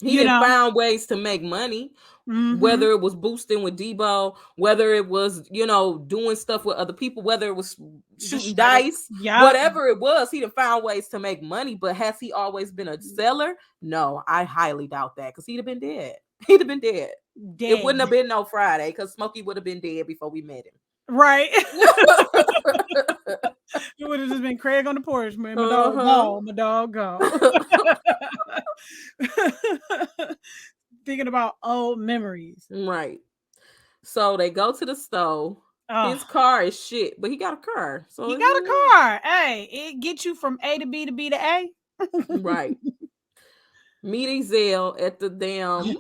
He didn't found ways to make money. Mm-hmm. Whether it was boosting with Debo, whether it was, doing stuff with other people, whether it was shooting dice, whatever it was, he'd have found ways to make money. But has he always been a seller? No, I highly doubt that, because he'd have been dead. He'd have been dead. It wouldn't have been no Friday, because Smokey would have been dead before we met him. Right. It would have just been Craig on the porch, man. My dog gone. My dog gone. Thinking about old memories. Right. So they go to the stove. His car is shit, but he got a car. So he got a car. Hey, it gets you from A to B to B to A. Right. Meet Ezel at the damn.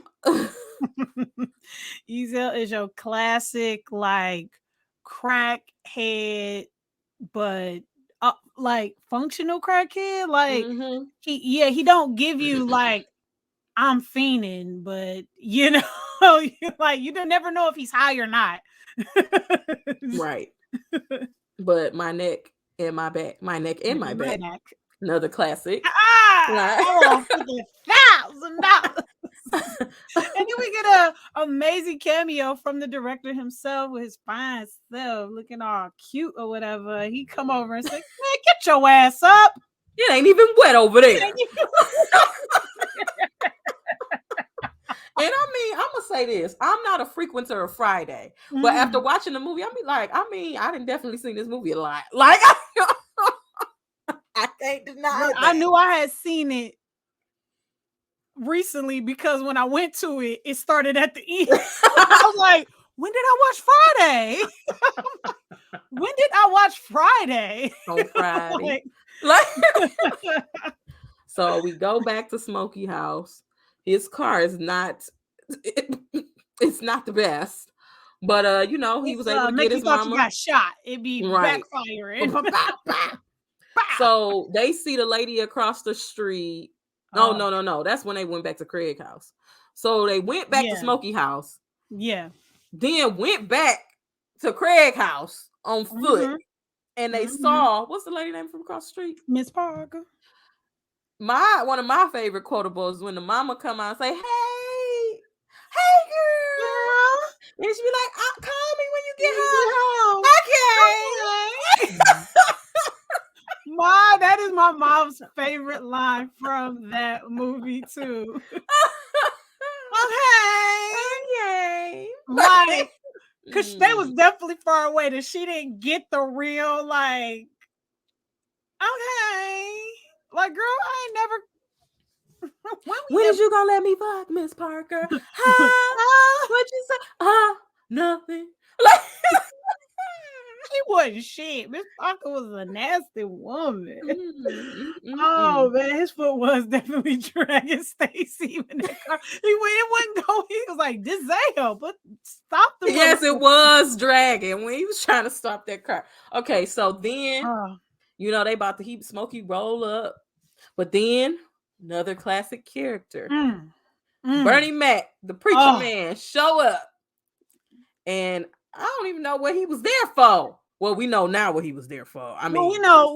Ezel is your classic, like, crackhead, but like functional crackhead. Like, he don't give you like, I'm fiending, but you never know if he's high or not. Right. But my neck and my back, my neck and my back. Another classic. $50,000. And then we get a amazing cameo from the director himself with his fine self looking all cute or whatever. He come over and say, man, get your ass up. It ain't even wet over there. And I mean, I'm gonna say this: I'm not a frequenter of Friday, but after watching the movie, I didn't definitely seen this movie a lot. Like, I can't deny that. I knew I had seen it recently because when I went to it, it started at the end. I was like, when did I watch Friday? When did I watch Friday? On Friday. So we go back to Smokey house. His car is not, it's not the best. But he was able to get his mama. You got shot. It'd be backfiring. So they see the lady across the street. No. That's when they went back to Craig's house. So they went back to Smokey house. Yeah. Then went back to Craig's house on foot. And they saw, what's the lady name from across the street? Miss Parker. One of my favorite quotables is when the mama come out and say, hey girl. And she be like, call me when you get home. Okay. That is my mom's favorite line from that movie too. Okay. Like, because they was definitely far away that she didn't get the real, like, okay. Like, girl, I ain't never. When is you gonna let me fuck, Miss Parker? What'd you say? Nothing. Like, she wasn't shit. Miss Parker was a nasty woman. Oh man, his foot was definitely dragging Stacy in that car. It wouldn't go. He was like, "Disable, but stop the." Yes, it was dragging when he was trying to stop that car. Okay, so then they about to keep Smokey roll up, but then another classic character, Bernie Mac, the preacher man, show up, and I don't even know what he was there for. Well, we know now what he was there for. I mean, we know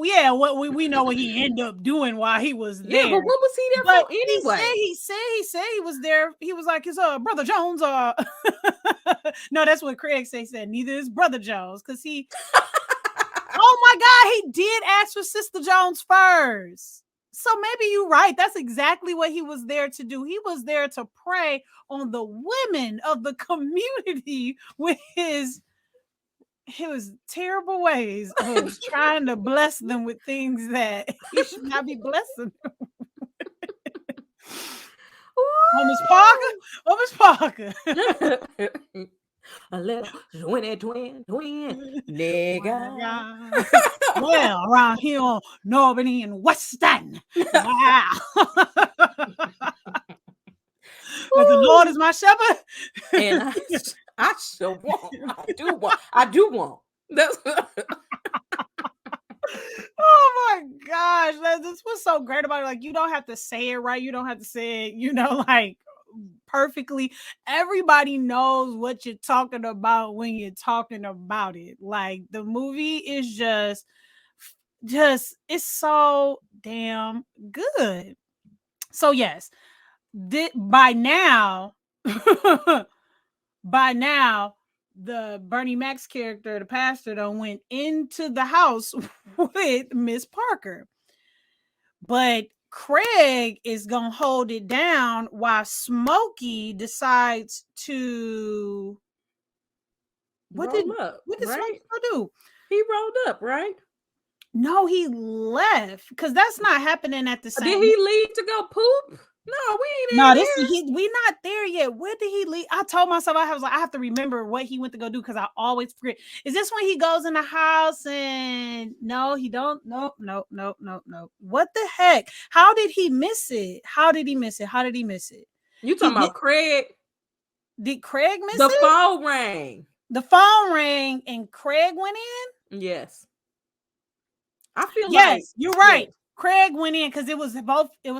what he ended up doing while he was there. Yeah, but what was he there for anyway? He said he was there. He was like his brother Jones. No, that's what Craig said. Neither is Brother Jones, because he. Oh my God, he did ask for Sister Jones first. So maybe you're right. That's exactly what he was there to do. He was there to prey on the women of the community with his his terrible ways of trying to bless them with things that he should not be blessing them. Oh, Miss Parker. Oh, Miss Parker. A little twin, nigga. Well, around here on Normandy and Western. Wow. But the Lord is my shepherd. And I sure want. I do want. That's Oh my gosh. This was so great about it. Like, you don't have to say it right. You don't have to say it, like perfectly. Everybody knows what you're talking about when you're talking about it. Like, the movie is just it's so damn good. So yes, by now the Bernie Max character, the pastor, done went into the house with Miss Parker, but Craig is gonna hold it down while Smokey decides to what did Smokey do? He rolled up, right? No, he left because that's not happening at the same. Did he leave to go poop? No, we ain't. No, we not there yet. Where did he leave? I told myself I have to remember what he went to go do because I always forget. Is this when he goes in the house and no, he don't? Nope. What the heck? How did he miss it? You talking about Craig? Did Craig miss it? The phone rang. The phone rang and Craig went in? Yes. I feel yes, you're right. Yes. Craig went in because it was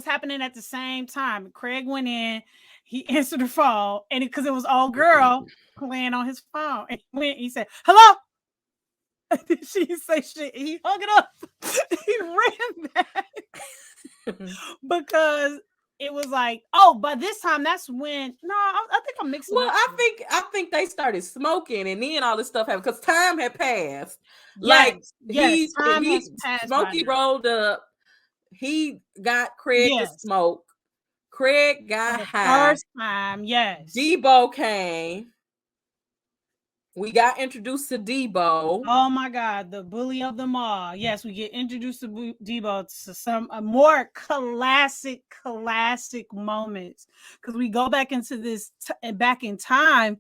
happening at the same time. Craig went in, he answered the phone, and because it was old girl playing on his phone. And he said, "Hello." She didn't say shit. He hung it up. He ran back because it was like, oh, by this time that's when I think I'm mixing. Well, I think they started smoking, and then all this stuff happened because time had passed. Yes, time has passed. Smokey rolled up. He got Craig to smoke. Craig got high. First time, yes. Debo came. We got introduced to Debo. Oh my God, the bully of them all. Yes, we get introduced to Debo to some more classic moments because we go back into this back in time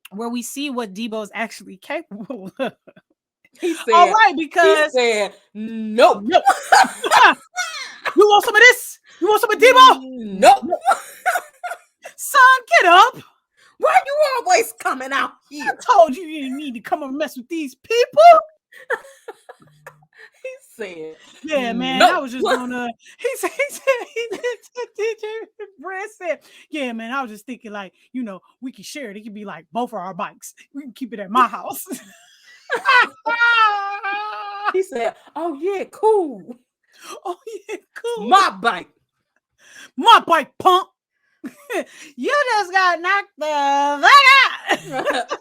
where we see what Debo is actually capable of. He said, all right, because he said, nope. You want some of this? You want some of Debo? Nope. Son, get up. Why you always coming out here? I told you you didn't need to come and mess with these people. He said, yeah, man, I was just gonna. He said, DJ Brad said, yeah, man, I was just thinking like, we can share it. It could be like both of our bikes. We can keep it at my house. He said, oh yeah, cool. Oh yeah, cool. My bike, punk. You just got knocked the fuck out.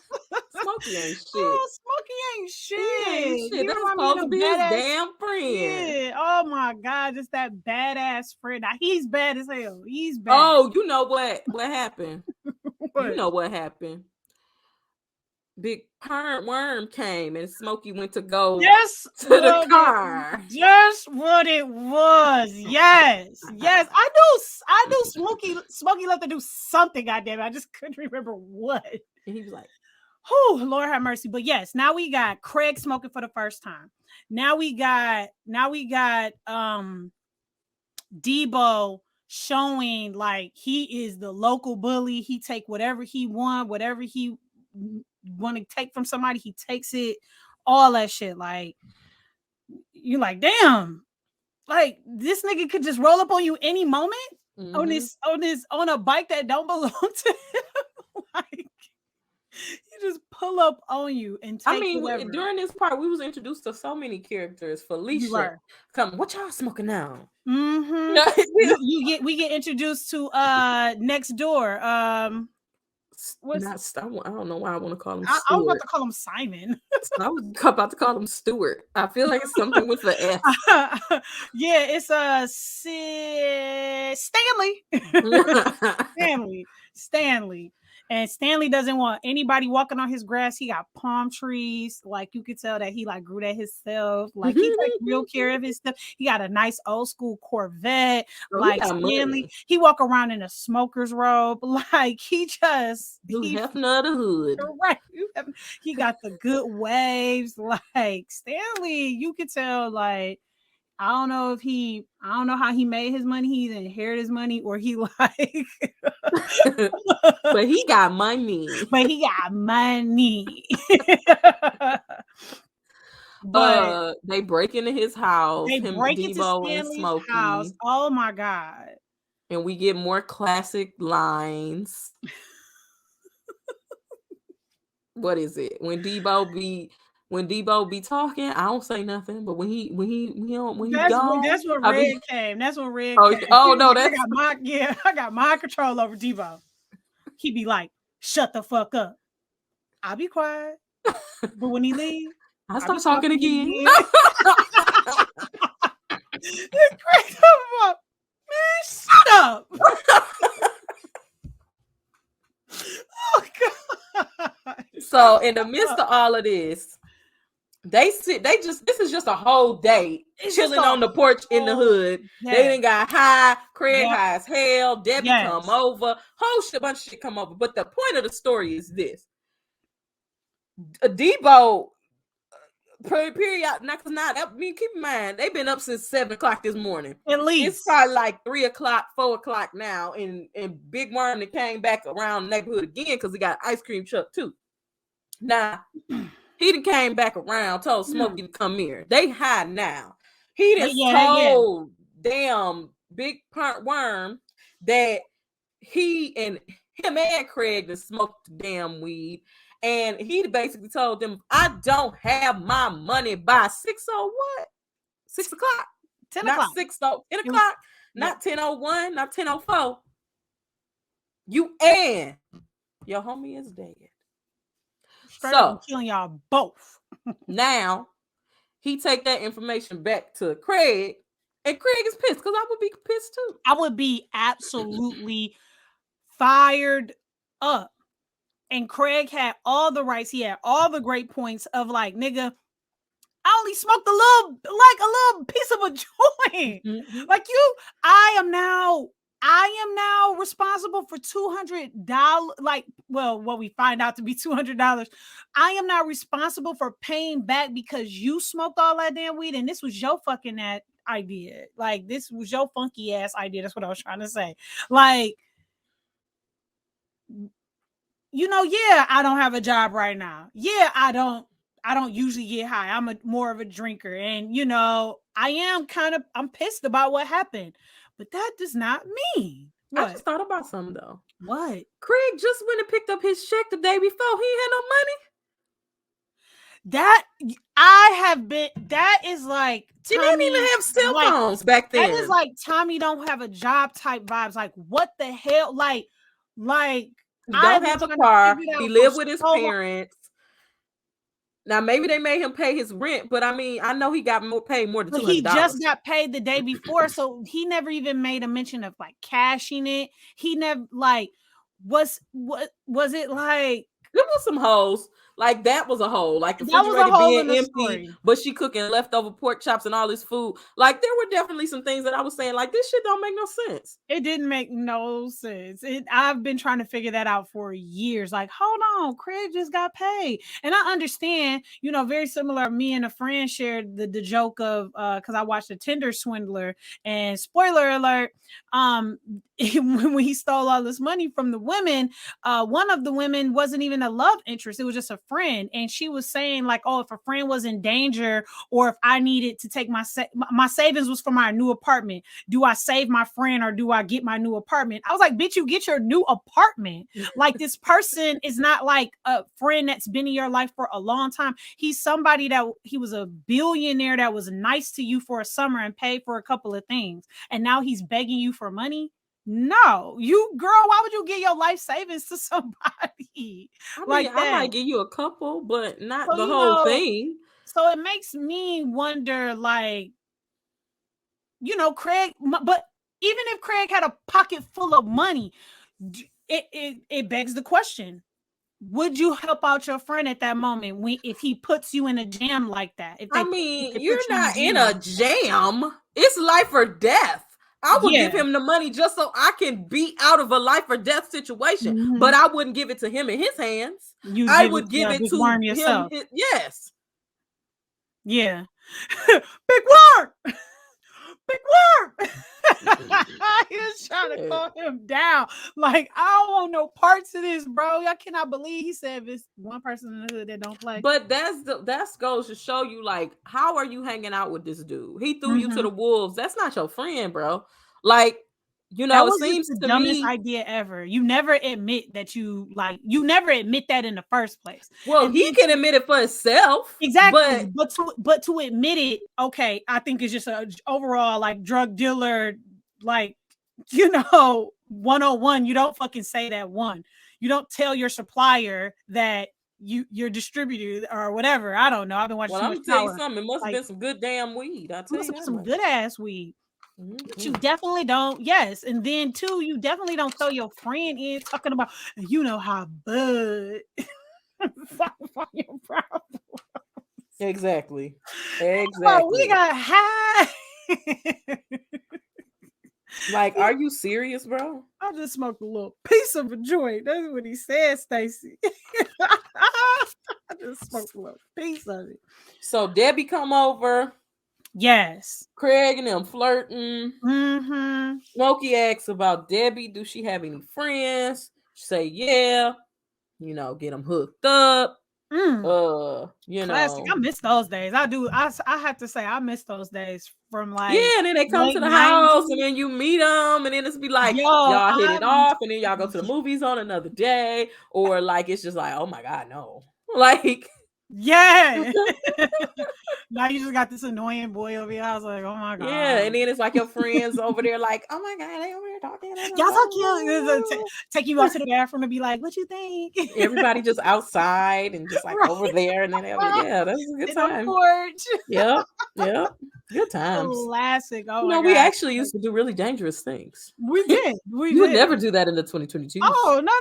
Smokey ain't shit. Oh, Smokey ain't shit. That's supposed to be his damn friend. Yeah. Oh my God, just that badass friend. Now, he's bad as hell. He's bad. Oh, you know what happened? What? You know what happened? Big worm came and Smokey went to go to the car. Just what it was. Yes. I knew Smokey left to do something, goddamn it. I just couldn't remember what. And he was like, oh, Lord have mercy. But yes, now we got Craig smoking for the first time. Now we got Debo showing like he is the local bully. He take whatever he want, whatever he want to take from somebody, he takes it, all that shit. Like, you're like, damn, like this nigga could just roll up on you any moment on a bike that don't belong to him. Like, he just pull up on you and take whatever. During this part, we was introduced to so many characters. Felicia, come, what y'all smoking now? Mm-hmm. we get introduced to next door. I don't know why I want to call him. I was about to call him Simon. I was about to call him Stuart. I feel like it's something with the S. Yeah, it's Stanley. Stanley. And Stanley doesn't want anybody walking on his grass. He got palm trees. Like you could tell that he like grew that himself. Like he take real care of his stuff. He got a nice old school Corvette. Oh, he Like got Stanley, money. he walk around in a smoker's robe. Like he Blue he Hefner of the hood. right. He got the good waves. Like Stanley, you could tell like I don't know how he made his money. He either inherited his money or he like But he got money. but he got money. But They break into his house, they him, break into Debo, and Stanley's house. Smokey, Oh my God. and we get more classic lines. What is it? When Debo be talking, I don't say nothing. But when he gone, That's when I Red be came. That's when Red came. oh He was no, like, that's I got my control over Debo. He be like, shut the fuck up. I'll be quiet. But when he leave, I I'll be start talking talking again. again. It's crazy. Man, shut up. Oh God. So in the midst of all of this, this is just a whole day chilling on the porch in the hood. Yeah. They done got high, Craig Yep. high as hell, Debbie Yes. come over, whole bunch of shit come over. But the point of the story is this. Debo, period, not because now, keep in mind, they've been up since 7 o'clock this morning. At least. It's probably like 3 o'clock, 4 o'clock now, and Big Worm that came back around the neighborhood again because he got an ice cream truck too. Now, he done came back around, told Smokey to come here. They high now. He just told damn Big Worm that he and him and Craig to smoke the damn weed. And he basically told them, I don't have my money by 6 o'clock. 10 not o'clock. 10 o'clock, not 10:01, not 10:04. You and your homie is dead. Straight up killing y'all both. Now he take that information back to Craig, and Craig is pissed because I would be pissed too. I would be absolutely fired up. And Craig had all the rights. He had all the great points of like, nigga, I only smoked a little piece of a joint. Mm-hmm. Like I am now responsible for $200. Like, well, what we find out to be $200. I am now responsible for paying back because you smoked all that damn weed, and this was your fucking that idea. Like, this was your funky ass idea. That's what I was trying to say. Like, yeah, I don't have a job right now. Yeah, I don't usually get high. I'm more of a drinker. And, I'm pissed about what happened. But that does not mean. What? I just thought about something, though. What? Craig just went and picked up his check the day before. He ain't had no money. That is like Tommy, they didn't even have cell phones back then. That is like Tommy don't have a job type vibes. Like, what the hell? Like he don't have a car. He lived with his parents. Now, maybe they made him pay his rent, but I mean, I know he got paid more than $200. He just got paid the day before, so he never even made a mention of like cashing it. He never like was it like? There was some hoes. Like, that was a hole. Like, the refrigerator being empty, but she cooking leftover pork chops and all this food. Like, there were definitely some things that I was saying, like, this shit don't make no sense. It didn't make no sense. I've been trying to figure that out for years. Like, hold on, Craig just got paid. And I understand, very similar. Me and a friend shared the joke of, because I watched a Tinder swindler, and spoiler alert, when he stole all this money from the women, one of the women wasn't even a love interest. It was just a friend. And she was saying like, oh, if a friend was in danger, or if I needed to take my savings was for my new apartment, do I save my friend or do I get my new apartment? I was like, bitch, you get your new apartment. Like, this person is not like a friend that's been in your life for a long time. He's somebody that he was a billionaire that was nice to you for a summer and paid for a couple of things. And now he's begging you for money. No, why would you give your life savings to somebody like that? I might give you a couple, but not the whole thing. So it makes me wonder, like, Craig, but even if Craig had a pocket full of money, it begs the question: would you help out your friend at that moment if he puts you in a jam like that? If I they mean, put you're you in a not in a jam, jam. It's life or death. I would yeah, give him the money just so I can be out of a life or death situation, but I wouldn't give it to him in his hands. you I give it would to give a it big to worm him. yourself. Yes. Yeah, big worm, big worm. He was trying to calm him down. Like, I don't want no parts of this, bro. I cannot believe he said if it's one person in the hood that don't play. But that goes to show you, like, how are you hanging out with this dude? He threw you to the wolves. That's not your friend, bro. Like, That it was just seems the to dumbest me. idea ever. You never admit you never admit that in the first place. Well, And he then can admit it for himself, exactly, but but to admit it, okay, I think it's just a overall like drug dealer, like, 101. You don't fucking say that one. You don't tell your supplier that your distributor or whatever. I don't know. I've been watching well, too I'm much gonna tell you Power. something. It must have Like, been some good damn weed. I'll it tell must you be that some much. good ass weed. But you definitely don't. Yes, and then too, you definitely don't throw your friend in talking about how bud solve your problem. Exactly. Oh, we Exactly. got high. Like, are you serious, bro? I just smoked a little piece of a joint. That's what he said, Stacy. I just smoked a little piece of it. So Debbie come over. Yes. Craig and them flirting. Mm-hmm. Smokey asks about Debbie. Do she have any friends? She say, yeah. Get them hooked up. Classic. I miss those days. I do. I have to say, I miss those days from like Yeah, and then they come to late the house, and 90s. then you meet them, and then it's be like Yo, y'all hit it off, and then y'all go to the movies on another day, or like it's just like, oh my god, no, like yeah. Now you just got this annoying boy over here. I was like, oh my yeah, god. and then it's like your friends over there, like, oh my god, they over there talking. Y'all so cute. Take you out to the bathroom and be like, what you think? Everybody just outside and just like over Right. there, and then they'll be, yeah, that's a good Sit on the time. porch. Yep, yep, good times. Classic. Oh my We god. actually used to do really dangerous things. We did. We You would did. never do that in the 2022s. Oh, no.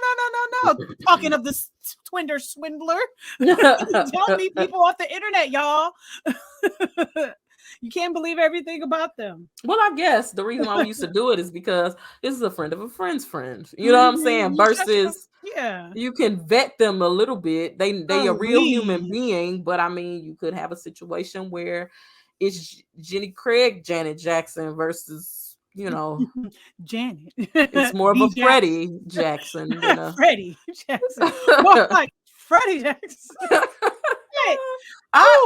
Talking of the Twinder swindler. Don't meet people off the internet, y'all. You can't believe everything about them. Well, I guess the reason why we used to do it is because this is a friend of a friend's friend. You know what I'm saying? You trust them. Versus Yeah. you can vet them a little bit. They a real human Please. being, but I mean, you could have a situation where it's Jenny Craig, Janet Jackson versus, Janet. it's more of D. a Jackson. Freddie Jackson than a Freddie Jackson. More like Freddie Jackson. Hey.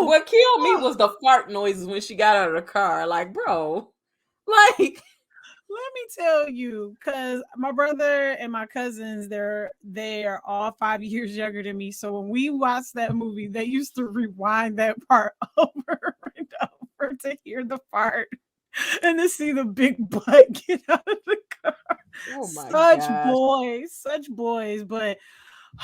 What killed me was the fart noises when she got out of the car. Like, bro, like, let me tell you, because my brother and my cousins, they are all 5 years younger than me. So when we watched that movie, they used to rewind that part over and over to hear the fart and to see the big butt get out of the car. oh my Such boys. But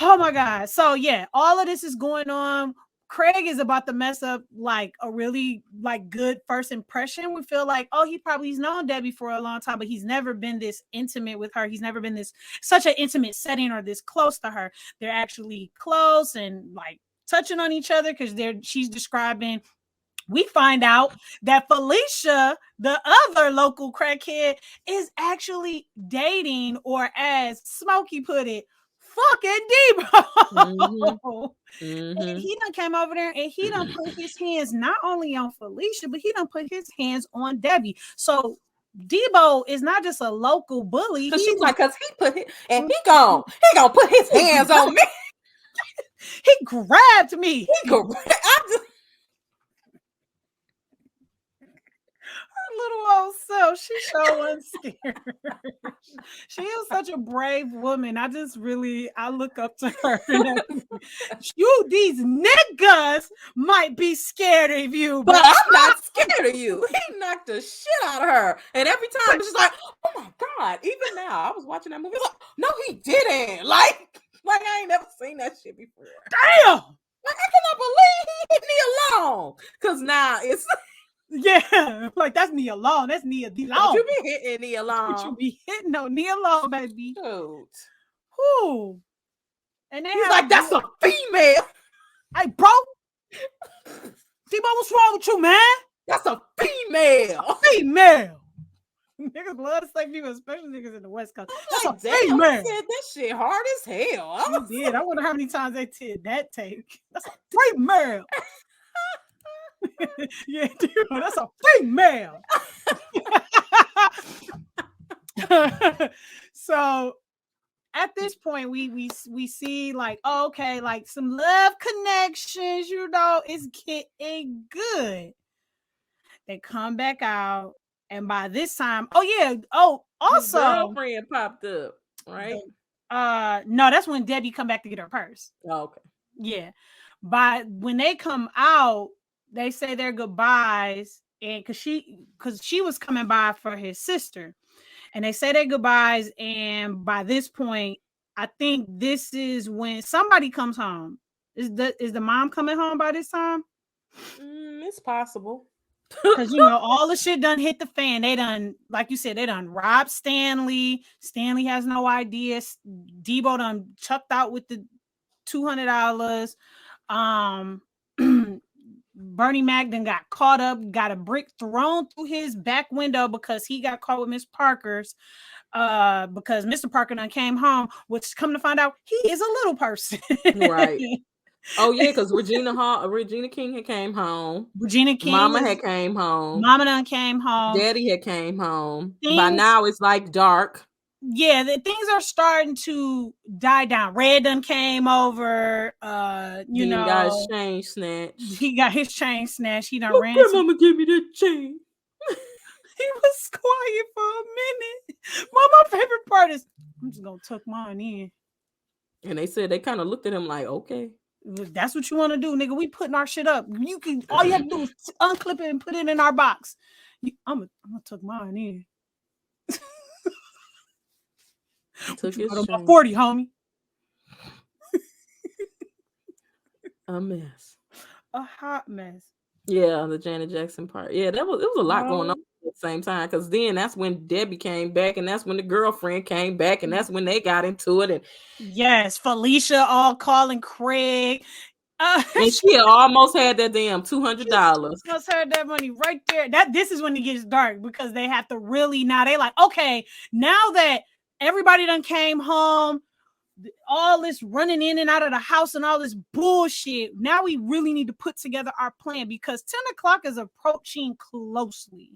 oh my god. So yeah, all of this is going on. Craig is about to mess up like a really like good first impression. We feel like, oh, he's known Debbie for a long time, but he's never been this intimate with her. He's never been this such an intimate setting or this close to her. They're actually close and like touching on each other because she's describing. We find out that Felicia, the other local crackhead, is actually dating, or as Smokey put it, fucking Debo. And he done came over there and he done put his hands not only on Felicia, but he done put his hands on Debbie. So Debo is not just a local bully. Cause she's like, cause he put it, and he gonna put his hands on me. He grabbed me. Little old self, she sure wasn't scared. She is such a brave woman. I look up to her. These niggas might be scared of you, but I'm not scared of you. He knocked the shit out of her, and every time she's like, "Oh my god!" Even now, I was watching that movie. Like, no, he didn't. Like I ain't never seen that shit before. Damn! Like, I cannot believe he hit me alone. Cause now it's. Yeah, like that's Nia Long. That's Nia DeLong. You be hitting Nia Long. You be hitting on Nia Long, baby. Shoot. Who? And they He's have like, that's a female. Hey, bro. Debo, what's wrong with you, man? That's a female. Female. Niggas love to say female, especially niggas in the West Coast. That's Like, a damn, female. he said that shit hard as hell. He did. I wonder how many times they did that take. That's a female. Yeah, dude, that's a female. So at this point, we see like, oh, okay, like some love connections, you know, it's getting good. They come back out, and by this time, oh yeah, oh his also girlfriend popped up, right? No, that's when Debbie come back to get her purse. Oh, okay. Yeah. But when they come out, they say their goodbyes, and because she was coming by for his sister, and they say their goodbyes, and by this point, I think this is when somebody comes home. Is the mom coming home by this time? It's possible. Because you know all the shit done hit the fan. They done, like you said, they done robbed Stanley. Stanley has no idea. Debo done chucked out with the $200. Bernie Mac then got caught up, got a brick thrown through his back window because he got caught with Miss Parker's. Because Mr. Parker done came home, which come to find out he is a little person. Right. Oh yeah, because Regina King had came home. Regina King, Mama had came home. Mama done came home. Daddy had came home. By now it's like dark. Yeah, things are starting to die down. Red done came over. You know, got his chain snatched. He got his chain snatched. He done Look, ran. Grandmama give me that chain. He was quiet for a minute. My favorite part is, I'm just gonna tuck mine in. And they said they kind of looked at him like, okay, that's what you want to do, nigga. We putting our shit up. You can, all you have to do is unclip it and put it in our box. I'm gonna tuck mine in. Took his 40, homie. A mess. A hot mess. Yeah, the Janet Jackson part. Yeah, it was a lot going on at the same time, because then that's when Debbie came back, and that's when the girlfriend came back, and that's when they got into it. And yes, Felicia all calling Craig. And she almost had that damn $200. Almost had that money right there. This is when it gets dark, because they have to really, now they like, okay, now that everybody done came home, all this running in and out of the house and all this bullshit, now we really need to put together our plan, because 10 o'clock is approaching closely.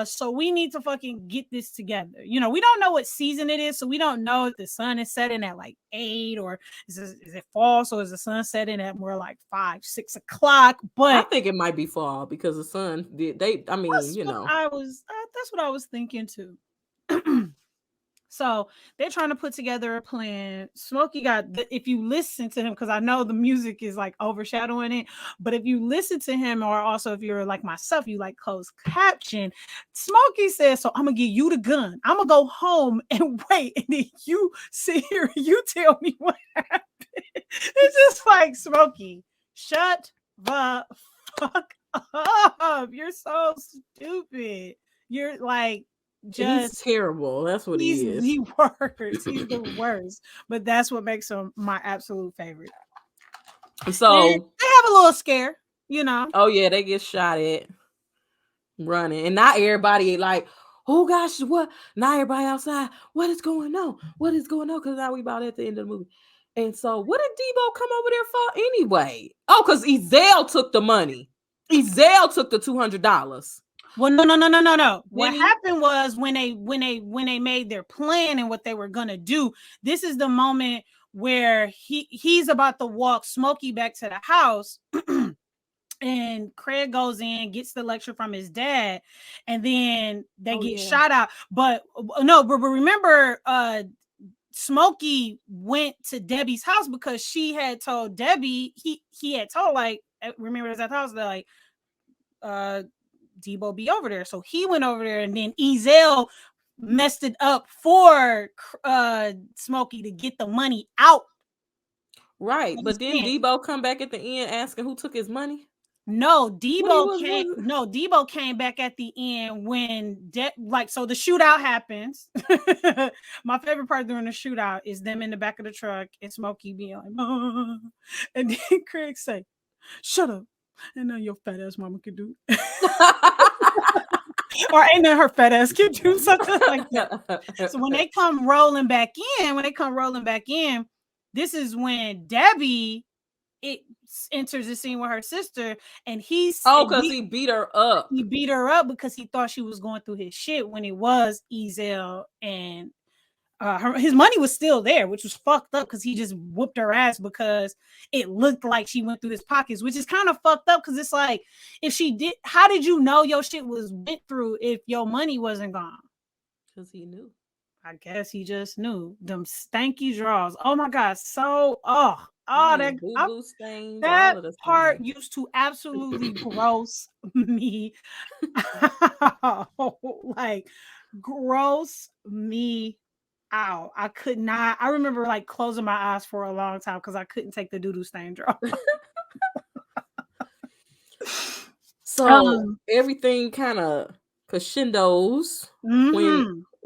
So we need to fucking get this together. You know, we don't know what season it is, so we don't know if the sun is setting at like 8, or is it fall, so is the sun setting at more like 5, 6 o'clock? But I think it might be fall, because the sun that's what I was thinking too. So they're trying to put together a plan. Smokey if you listen to him, because I know the music is like overshadowing it, but if you listen to him, or also if you're like myself, you like closed caption, Smokey says, so I'm gonna give you the gun. I'm gonna go home and wait, and then you sit here and you tell me what happened. It's just like, Smokey, shut the fuck up. You're so stupid. You're like, he's terrible. That's what he is. He's the worst. But that's what makes him my absolute favorite. So and they have a little scare, you know. Oh yeah, they get shot at running, and not everybody like, oh gosh, what? Not everybody outside. What is going on? What is going on? Because now we about at the end of the movie. And so, what did Debo come over there for anyway? Oh, because Ezell took the money. Ezell took the $200. Well, no. What happened was when they made their plan and what they were gonna do, this is the moment where he's about to walk Smokey back to the house, and Craig goes in, gets the lecture from his dad, and then they get shot out. But remember, Smokey went to Debbie's house because she had told Debbie, he had told, like, remember at that house, they're like, Debo be over there. So he went over there, and then Ezell messed it up for Smokey to get the money out. Right. But then Debo come back at the end asking who took his money. No, When he Debo came back at the end when so the shootout happens. My favorite part during the shootout is them in the back of the truck and Smokey being like, "Ah," and then Craig say, "Shut up." And then your fat ass mama could do. Or ain't that her fat ass can do something like that. So when they come rolling back in, this is when Debbie enters the scene with her sister, and because he beat her up. He beat her up because he thought she was going through his shit when it was Ezel, and his money was still there, which was fucked up because he just whooped her ass because it looked like she went through his pockets, which is kind of fucked up because it's like, if she did, how did you know your shit was went through if your money wasn't gone? Because he knew. I guess he just knew. Them stanky draws. Oh my god, so that boo-boo stains, that all of the part stains. used to absolutely gross me. Like, gross me out. I could not. I remember like closing my eyes for a long time because I couldn't take the doo-doo stain draw. So everything kind of crescendos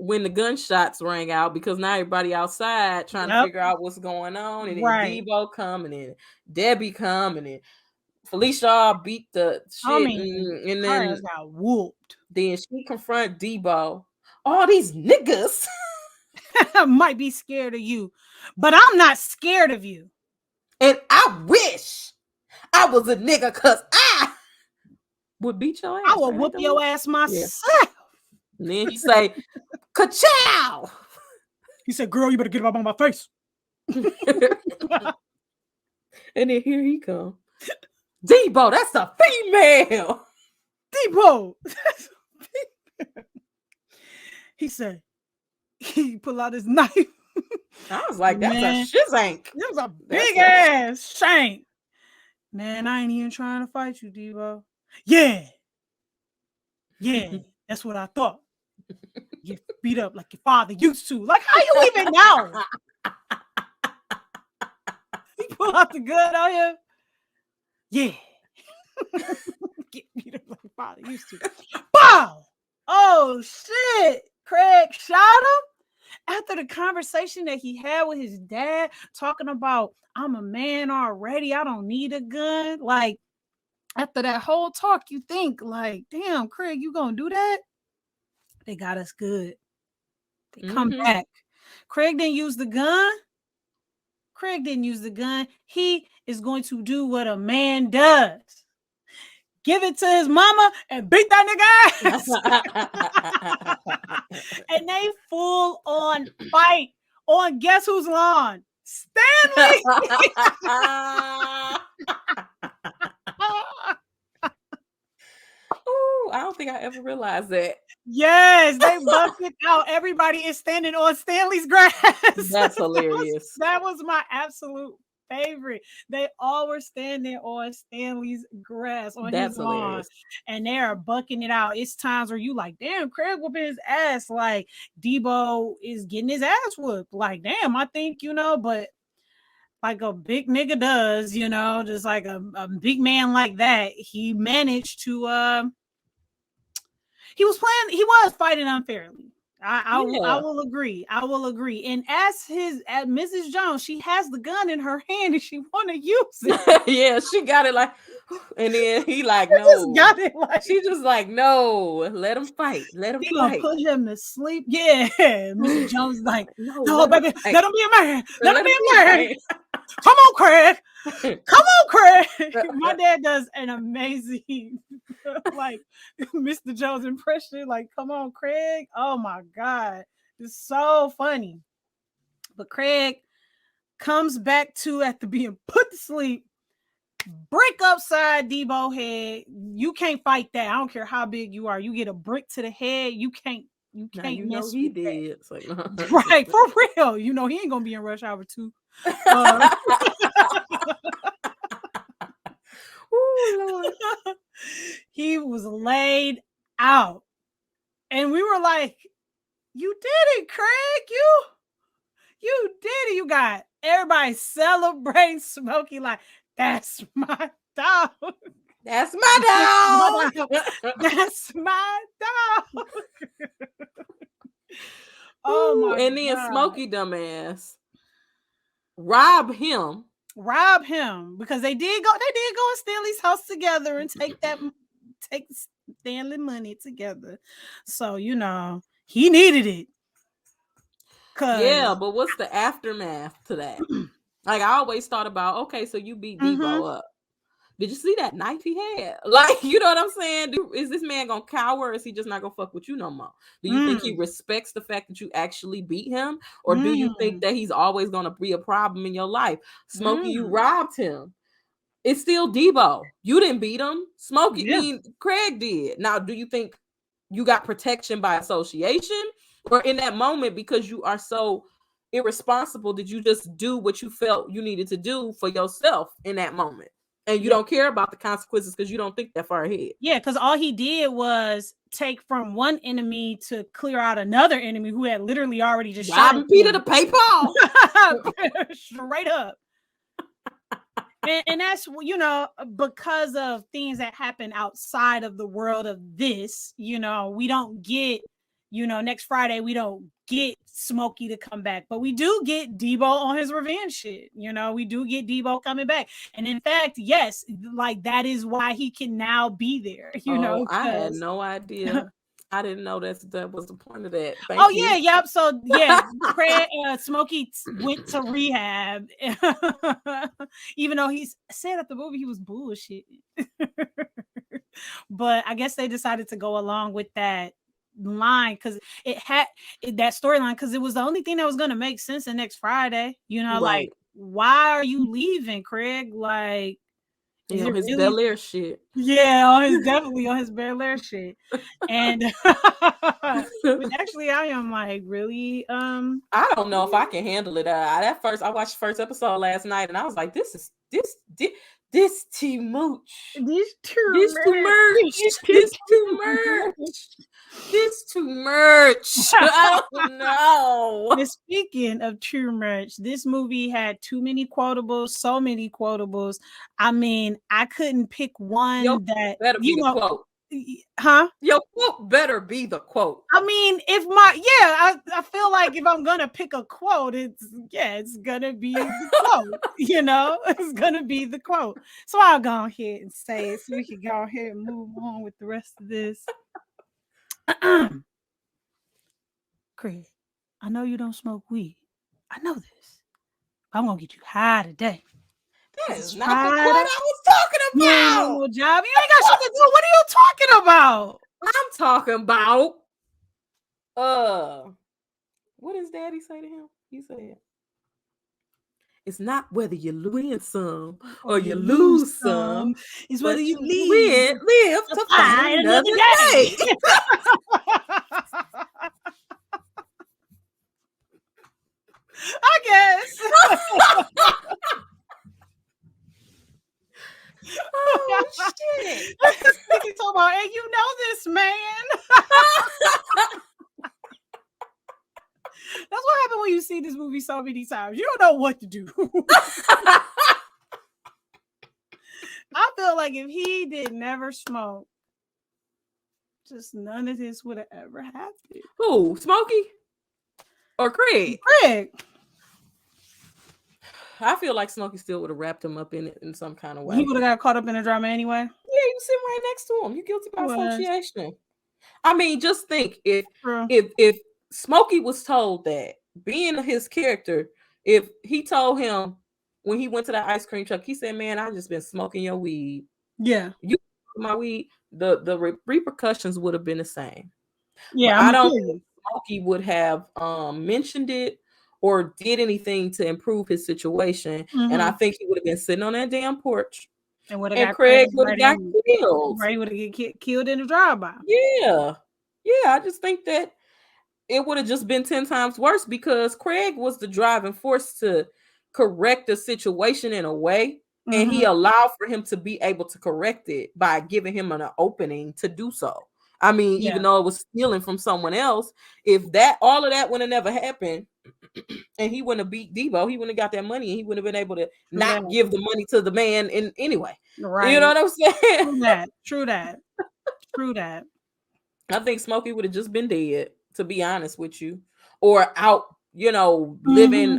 when the gunshots rang out, because now everybody outside trying to figure out what's going on, and then Debo coming and Debbie coming and Felicia beat the shit, and then got whooped. Then she confront Debo. All these niggas might be scared of you, but I'm not scared of you. And I wish I was a nigga, because I would beat your ass. I will whoop your ass myself. Yeah. And then he say, ka-chow. He said, girl, you better get up on my face. And then here he come. Debo, that's a female. Debo. He said, he pulled out his knife. I was like, that's a shizank. That was a big ass shank. Man, I ain't even trying to fight you, Debo. Yeah. Yeah, that's what I thought. You beat up like your father used to. Like, how you even know? He pull out the gun on him. Yeah. Get beat up like your father used to. Bow! Oh, shit. Craig shot him after the conversation that he had with his dad, talking about, I'm a man already. I don't need a gun. Like, after that whole talk, you think, like, damn, Craig, you gonna do that? They got us good. They come back. Craig didn't use the gun. He is going to do what a man does. Give it to his mama and beat that nigga ass. And they full on fight on guess whose lawn? Stanley. Oh, I don't think I ever realized that. Yes, they busted out. Everybody is standing on Stanley's grass. That's hilarious. That was my absolute favorite. They all were standing on Stanley's grass on his lawn, and they are bucking it out. It's times where you like, damn, Craig whooping his ass. Like, Debo is getting his ass whooped. Like, damn, I think, but like a big nigga does, just like a big man like that, he managed to he was fighting unfairly. I will agree. And as Mrs. Jones, she has the gun in her hand and she want to use it. Yeah, she got it like, and then he like, no. She just like, no, let him fight. Let him fight. Put him to sleep. Yeah. Mrs. Jones is like, no, baby, let him be a man. Let him be a man. Come on, Craig. Come on, Craig. My dad does an amazing like Mr. Jones impression. Like, come on, Craig. Oh my God. It's so funny. But Craig comes back to, after being put to sleep, brick upside Debo head. You can't fight that. I don't care how big you are. You get a brick to the head. You can't mess he with did. Like, right, for real. He ain't gonna be in Rush Hour 2. Ooh, Lord. He was laid out. And we were like, you did it, Craig. You did it. You got everybody celebrating Smokey like, that's my dog. That's my dog. That's my dog. Oh Ooh, my and then God. Smokey dumbass rob him. Rob him because they did go in Stanley's house together and take Stanley money together. So, he needed it. Yeah, Cause but what's the aftermath to that? Like, I always thought about, okay, so you beat mm-hmm, Debo up. Did you see that knife he had? Like, you know what I'm saying? Is this man gonna cower, or is he just not gonna fuck with you no more? Do you think he mm, respects the fact that you actually beat him? Or do you think mm, that he's always gonna be a problem in your life? Smokey, you mm. robbed him. It's still Debo. You didn't beat him. Yeah. Craig did. Now, do you think you got protection by association? Or in that moment, because you are so irresponsible, did you just do what you felt you needed to do for yourself in that moment? And you Yeah. don't care about the consequences because you don't think that far ahead. Yeah, because all he did was take from one enemy to clear out another enemy who had literally already just shot Robbing Peter to him. pay Paul. Straight up. And that's, because of things that happen outside of the world of this, we don't get, next Friday, we don't get Smokey to come back, but we do get Debo on his revenge shit. We do get Debo coming back. And in fact, yes, like that is why he can now be there, Oh, I had because no idea. I didn't know that was the point of that. oh Thank yeah, you. yep. So yeah, Craig, Smokey went to rehab, even though he said at the movie he was bullshit. But I guess they decided to go along with that line because that storyline because it was the only thing that was going to make sense in next Friday. Like, Right. why are you leaving, Craig? Like, is it His really? Bel Air shit. Yeah, definitely on his Bel Air shit. And which actually I am like really I don't know if I can handle it. I watched the first episode last night, and I was like, this too much. these two This too these much. two This too much. This too much. I don't know. And speaking of too much, this movie had too many quotables, so many quotables. I mean, I couldn't pick Yo, one that, better be the quote. huh? Your quote better be the quote. I mean, I feel like if I'm gonna pick a quote, it's gonna be the quote, it's gonna be the quote. So I'll go ahead and say it so we can go ahead and move on with the rest of this. Craig, I know you don't smoke weed. I know this. I'm gonna get you high today. That This is is not the quote Friday. I was talking You ain't got about. no job. You ain't got shit to do. What are you talking about? I'm talking about what does Daddy say to him? He said, "It's not whether you win some Or or you you lose lose some, some. It's whether but you you live to to fight fight another another day. day." I guess. Oh shit! This nigga talking about, hey, you know this, man. That's what happened when you see this movie so many times. You don't know what to do. I feel like if he did never smoke, just none of this would have ever happened. Who? Smokey or Craig? Craig. I feel like Smokey still would have wrapped him up in it in some kind of He way. would have got caught up in the drama anyway. Yeah, you sitting right next to him. You guilty by association. I mean, just think if Smokey was told that, being his character, if he told him when he went to that ice cream truck, he said, "Man, I've just been smoking your weed. Yeah. You my weed." The repercussions would have been the same. But Yeah, I'm I gonna don't kill think you. Smokey would have mentioned it or did anything to improve his situation. And I Mm-hmm. think he would have been sitting on that damn porch, And would have and got Craig Craig would have right got in. killed. Right, would have get killed in the drive-by. Yeah. Yeah, I just think that it would have just been 10 times worse because Craig was the driving force to correct the situation in a way. And Mm-hmm. he allowed for him to be able to correct it by giving him an opening to do so. I mean, Yeah. even though it was stealing from someone else, if all of that would have never happened, and he wouldn't have beat Debo. He wouldn't have got that money, and he wouldn't have been able to True not that. give the money to the man in anyway. You know Right. what I'm saying? True that. True that. True that. I think Smokey would have just been dead, to be honest with you, or out, living Mm-hmm.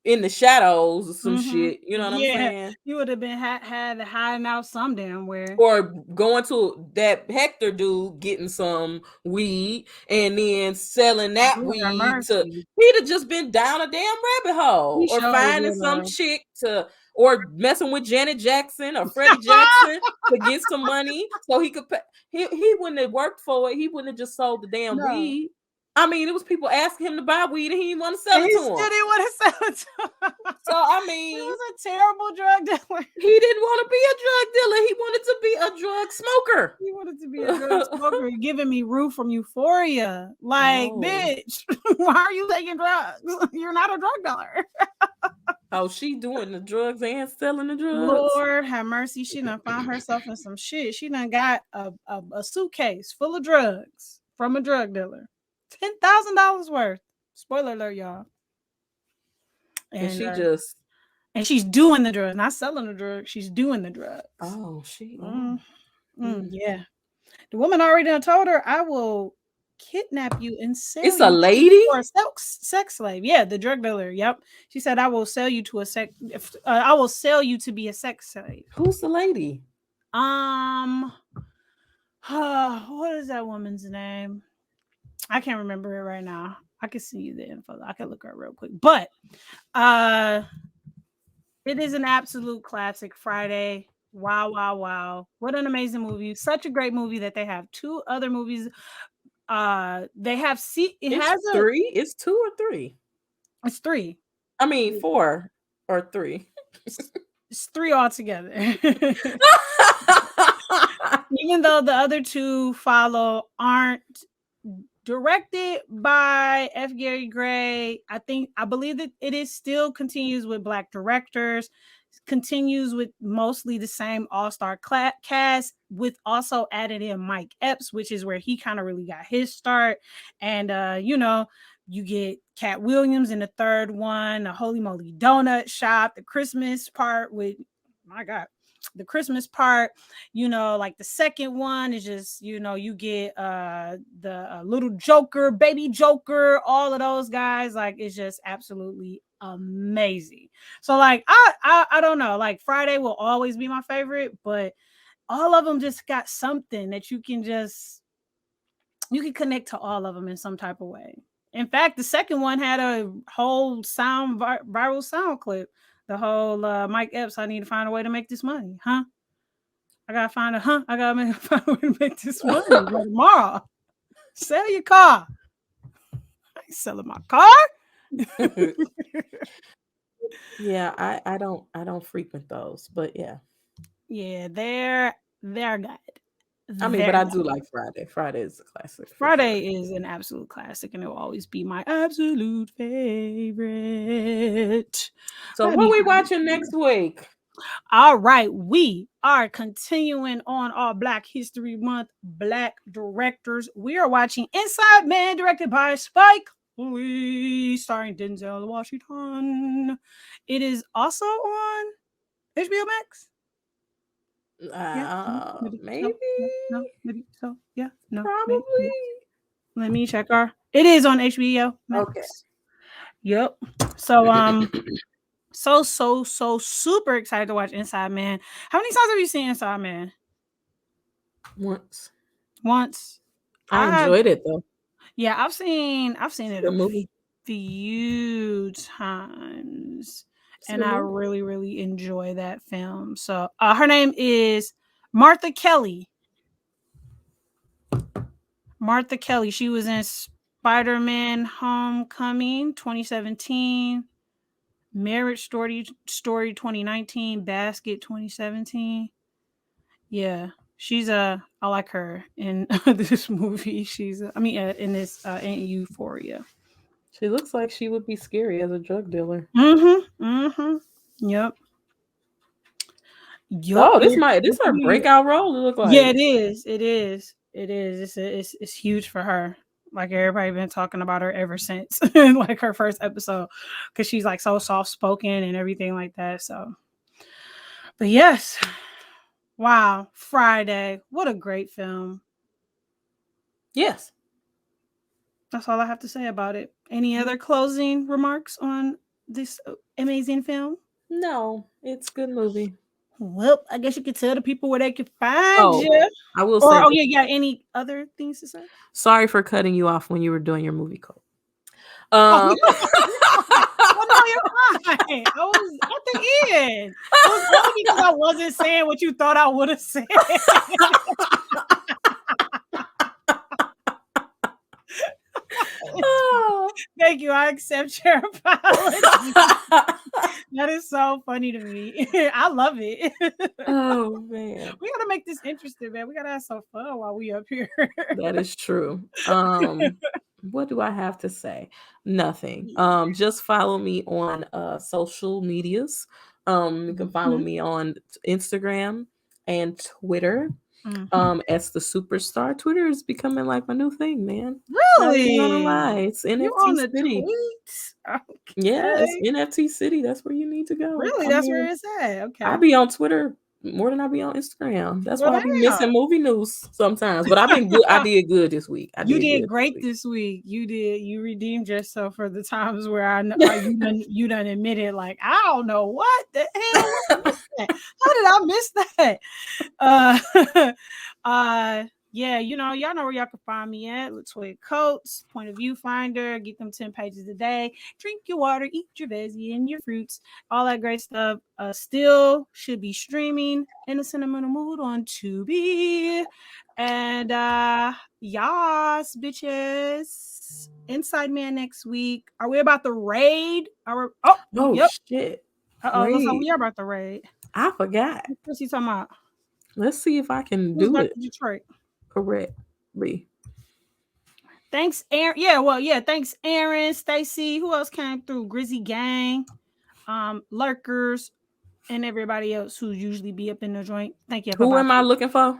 in the shadows or some Mm-hmm. shit. You know what I'm Yeah. saying? You would have been had hiding out some damn where. Or going to that Hector dude getting some weed and then selling that Lord have weed to mercy. he'd have just been down a damn rabbit hole He or sure finding would some have. chick to or messing with Janet Jackson or Freddie Jackson to get some money so he could pay. He wouldn't have worked for it. He wouldn't have just sold the damn No. weed. I mean, it was people asking him to buy weed and he didn't want to sell And it he to still him. didn't want to sell it to him. So I He mean, was a terrible drug dealer. he didn't want to be a drug dealer. He wanted to be a drug smoker. He wanted to be a drug smoker, giving me Rue from Euphoria. Like, Oh. bitch, why are you taking drugs? You're not a drug dealer. Oh, she doing the drugs and selling the drugs. Lord have mercy. She done found herself in some shit. She done got a suitcase full of drugs from a drug dealer. $10,000 worth. Spoiler alert, y'all. And And she uh, just and she's doing the drugs, not selling the drugs. She's doing the drugs. oh. Mm. Yeah. The woman already done told her, I will kidnap you and sell It's a you lady? for a sex slave. Yeah, the drug dealer. Yep. She said, I will sell you to a I will sell you to be a sex slave. Who's the lady? Um, what is that woman's name? I can't remember it right now. I can see you the info. I can look her real quick. But uh it is an absolute classic. Friday. Wow, wow, wow. What an amazing movie. Such a great movie that they have two other movies. They have it It's has a three. It's two or three. it's three. I mean, four or three. It's three altogether. Even though the other two aren't directed by F. Gary Gray. I believe that it is still continues with Black directors, continues with mostly the same all-star cast, with also added in Mike Epps, which is where he kind of really got his start. And you get Cat Williams in the third one, the Holy Moly Donut Shop, the Christmas part with my God, the Christmas part, like the second one is just, you get the little Joker, baby Joker, all of those guys. Like, it's just absolutely amazing. So like I don't know, like Friday will always be my favorite, but all of them just got something that you can connect to all of them in some type of way. In fact, the second one had a whole viral sound clip. The whole Mike Epps, I need to find a way to make this money, huh? I gotta find find a way to make this money by tomorrow. Sell your car. I ain't selling my car. Yeah, I don't frequent those, but yeah. Yeah, they're good. I mean, but They're I do good. like Friday. Friday is a classic for sure. Friday is an absolute classic, and it will always be my absolute favorite. So Let what me we find watching it. next week? All right, we are continuing on our Black History Month Black directors. We are watching Inside Man, directed by Spike Lee, starring Denzel Washington. It is also on HBO Max. Yeah, maybe Maybe, so. Yeah, no, maybe so. Yeah, no, maybe. probably. Yes. Let me check our. It is on HBO Okay. Max. Yep. So so super excited to watch Inside Man. How many times have you seen Inside Man? Once. Once. I I enjoyed it though. Yeah, I've It's seen a it good a movie. few times, It's a and good I movie. really really enjoy that film. So her name is Martha Kelly. Martha Kelly. She was in Spider-Man Homecoming 2017, Marriage Story 2019, Basket 2017. Yeah, I like her in this movie. In this in Euphoria. She looks like she would be scary as a drug dealer. Yep. Yup. Oh, this her breakout role. It look Yeah, like it is. It is. It's huge for her. Like everybody been talking about her ever since like her first episode, because she's like so soft spoken and everything like that. So, but yes, wow, Friday, what a great film. Yes. That's all I have to say about it. Any other closing remarks on this amazing film? No, it's a good movie. Well, I guess you could tell the people where they can find Oh, you. I will Or say oh this. yeah, any other things to say? Sorry for cutting you off when you were doing your movie code. Oh, Um, you're fine. Oh no, you're fine. I was at the end. It was only because I wasn't saying what you thought I would have said. Thank you. I accept your apology. That is so funny to me. I love it. Oh man, We gotta make this interesting, man. We gotta have some fun while we up here. that is true. What do I have to say? Nothing. Yeah. Just follow me on social medias. You can follow Mhm. me on Instagram and Twitter. Mhm. As the superstar. Twitter is becoming like my new thing, man. Not even gonna lie. Really? It's You NFT on the City. tweets? Yeah, it's Okay. NFT City. That's where you need to go. Really? I That's where mean, it's at. I Okay. be on Twitter more than I be on Instagram. That's Well, why I be missing damn. movie news sometimes. But I've been good. I did good this week. I You did did good this great week. this week. You did. You redeemed yourself for the times where I know you done admitted like I don't know what the hell was I miss that. How did I miss that? Yeah, y'all know where y'all can find me at. Latoya Coates, Point of View Finder. Get them 10 pages a day. Drink your water, eat your veggie and your fruits, all that great stuff. Still should be streaming in a sentimental mood on Tubi. And yas, bitches. Inside Man next week. Are we about the raid? Oh, Oh yep. shit. Looks like Raid. we are about the raid. I forgot. What's he talking about? Let's see if I can Who's do back it to Detroit? correctly. Thanks, Aaron. Yeah, thanks, Aaron, Stacy. Who else came through? Grizzy Gang, Lurkers, and everybody else who usually be up in the joint. Thank you. Who Bye-bye. am I looking for?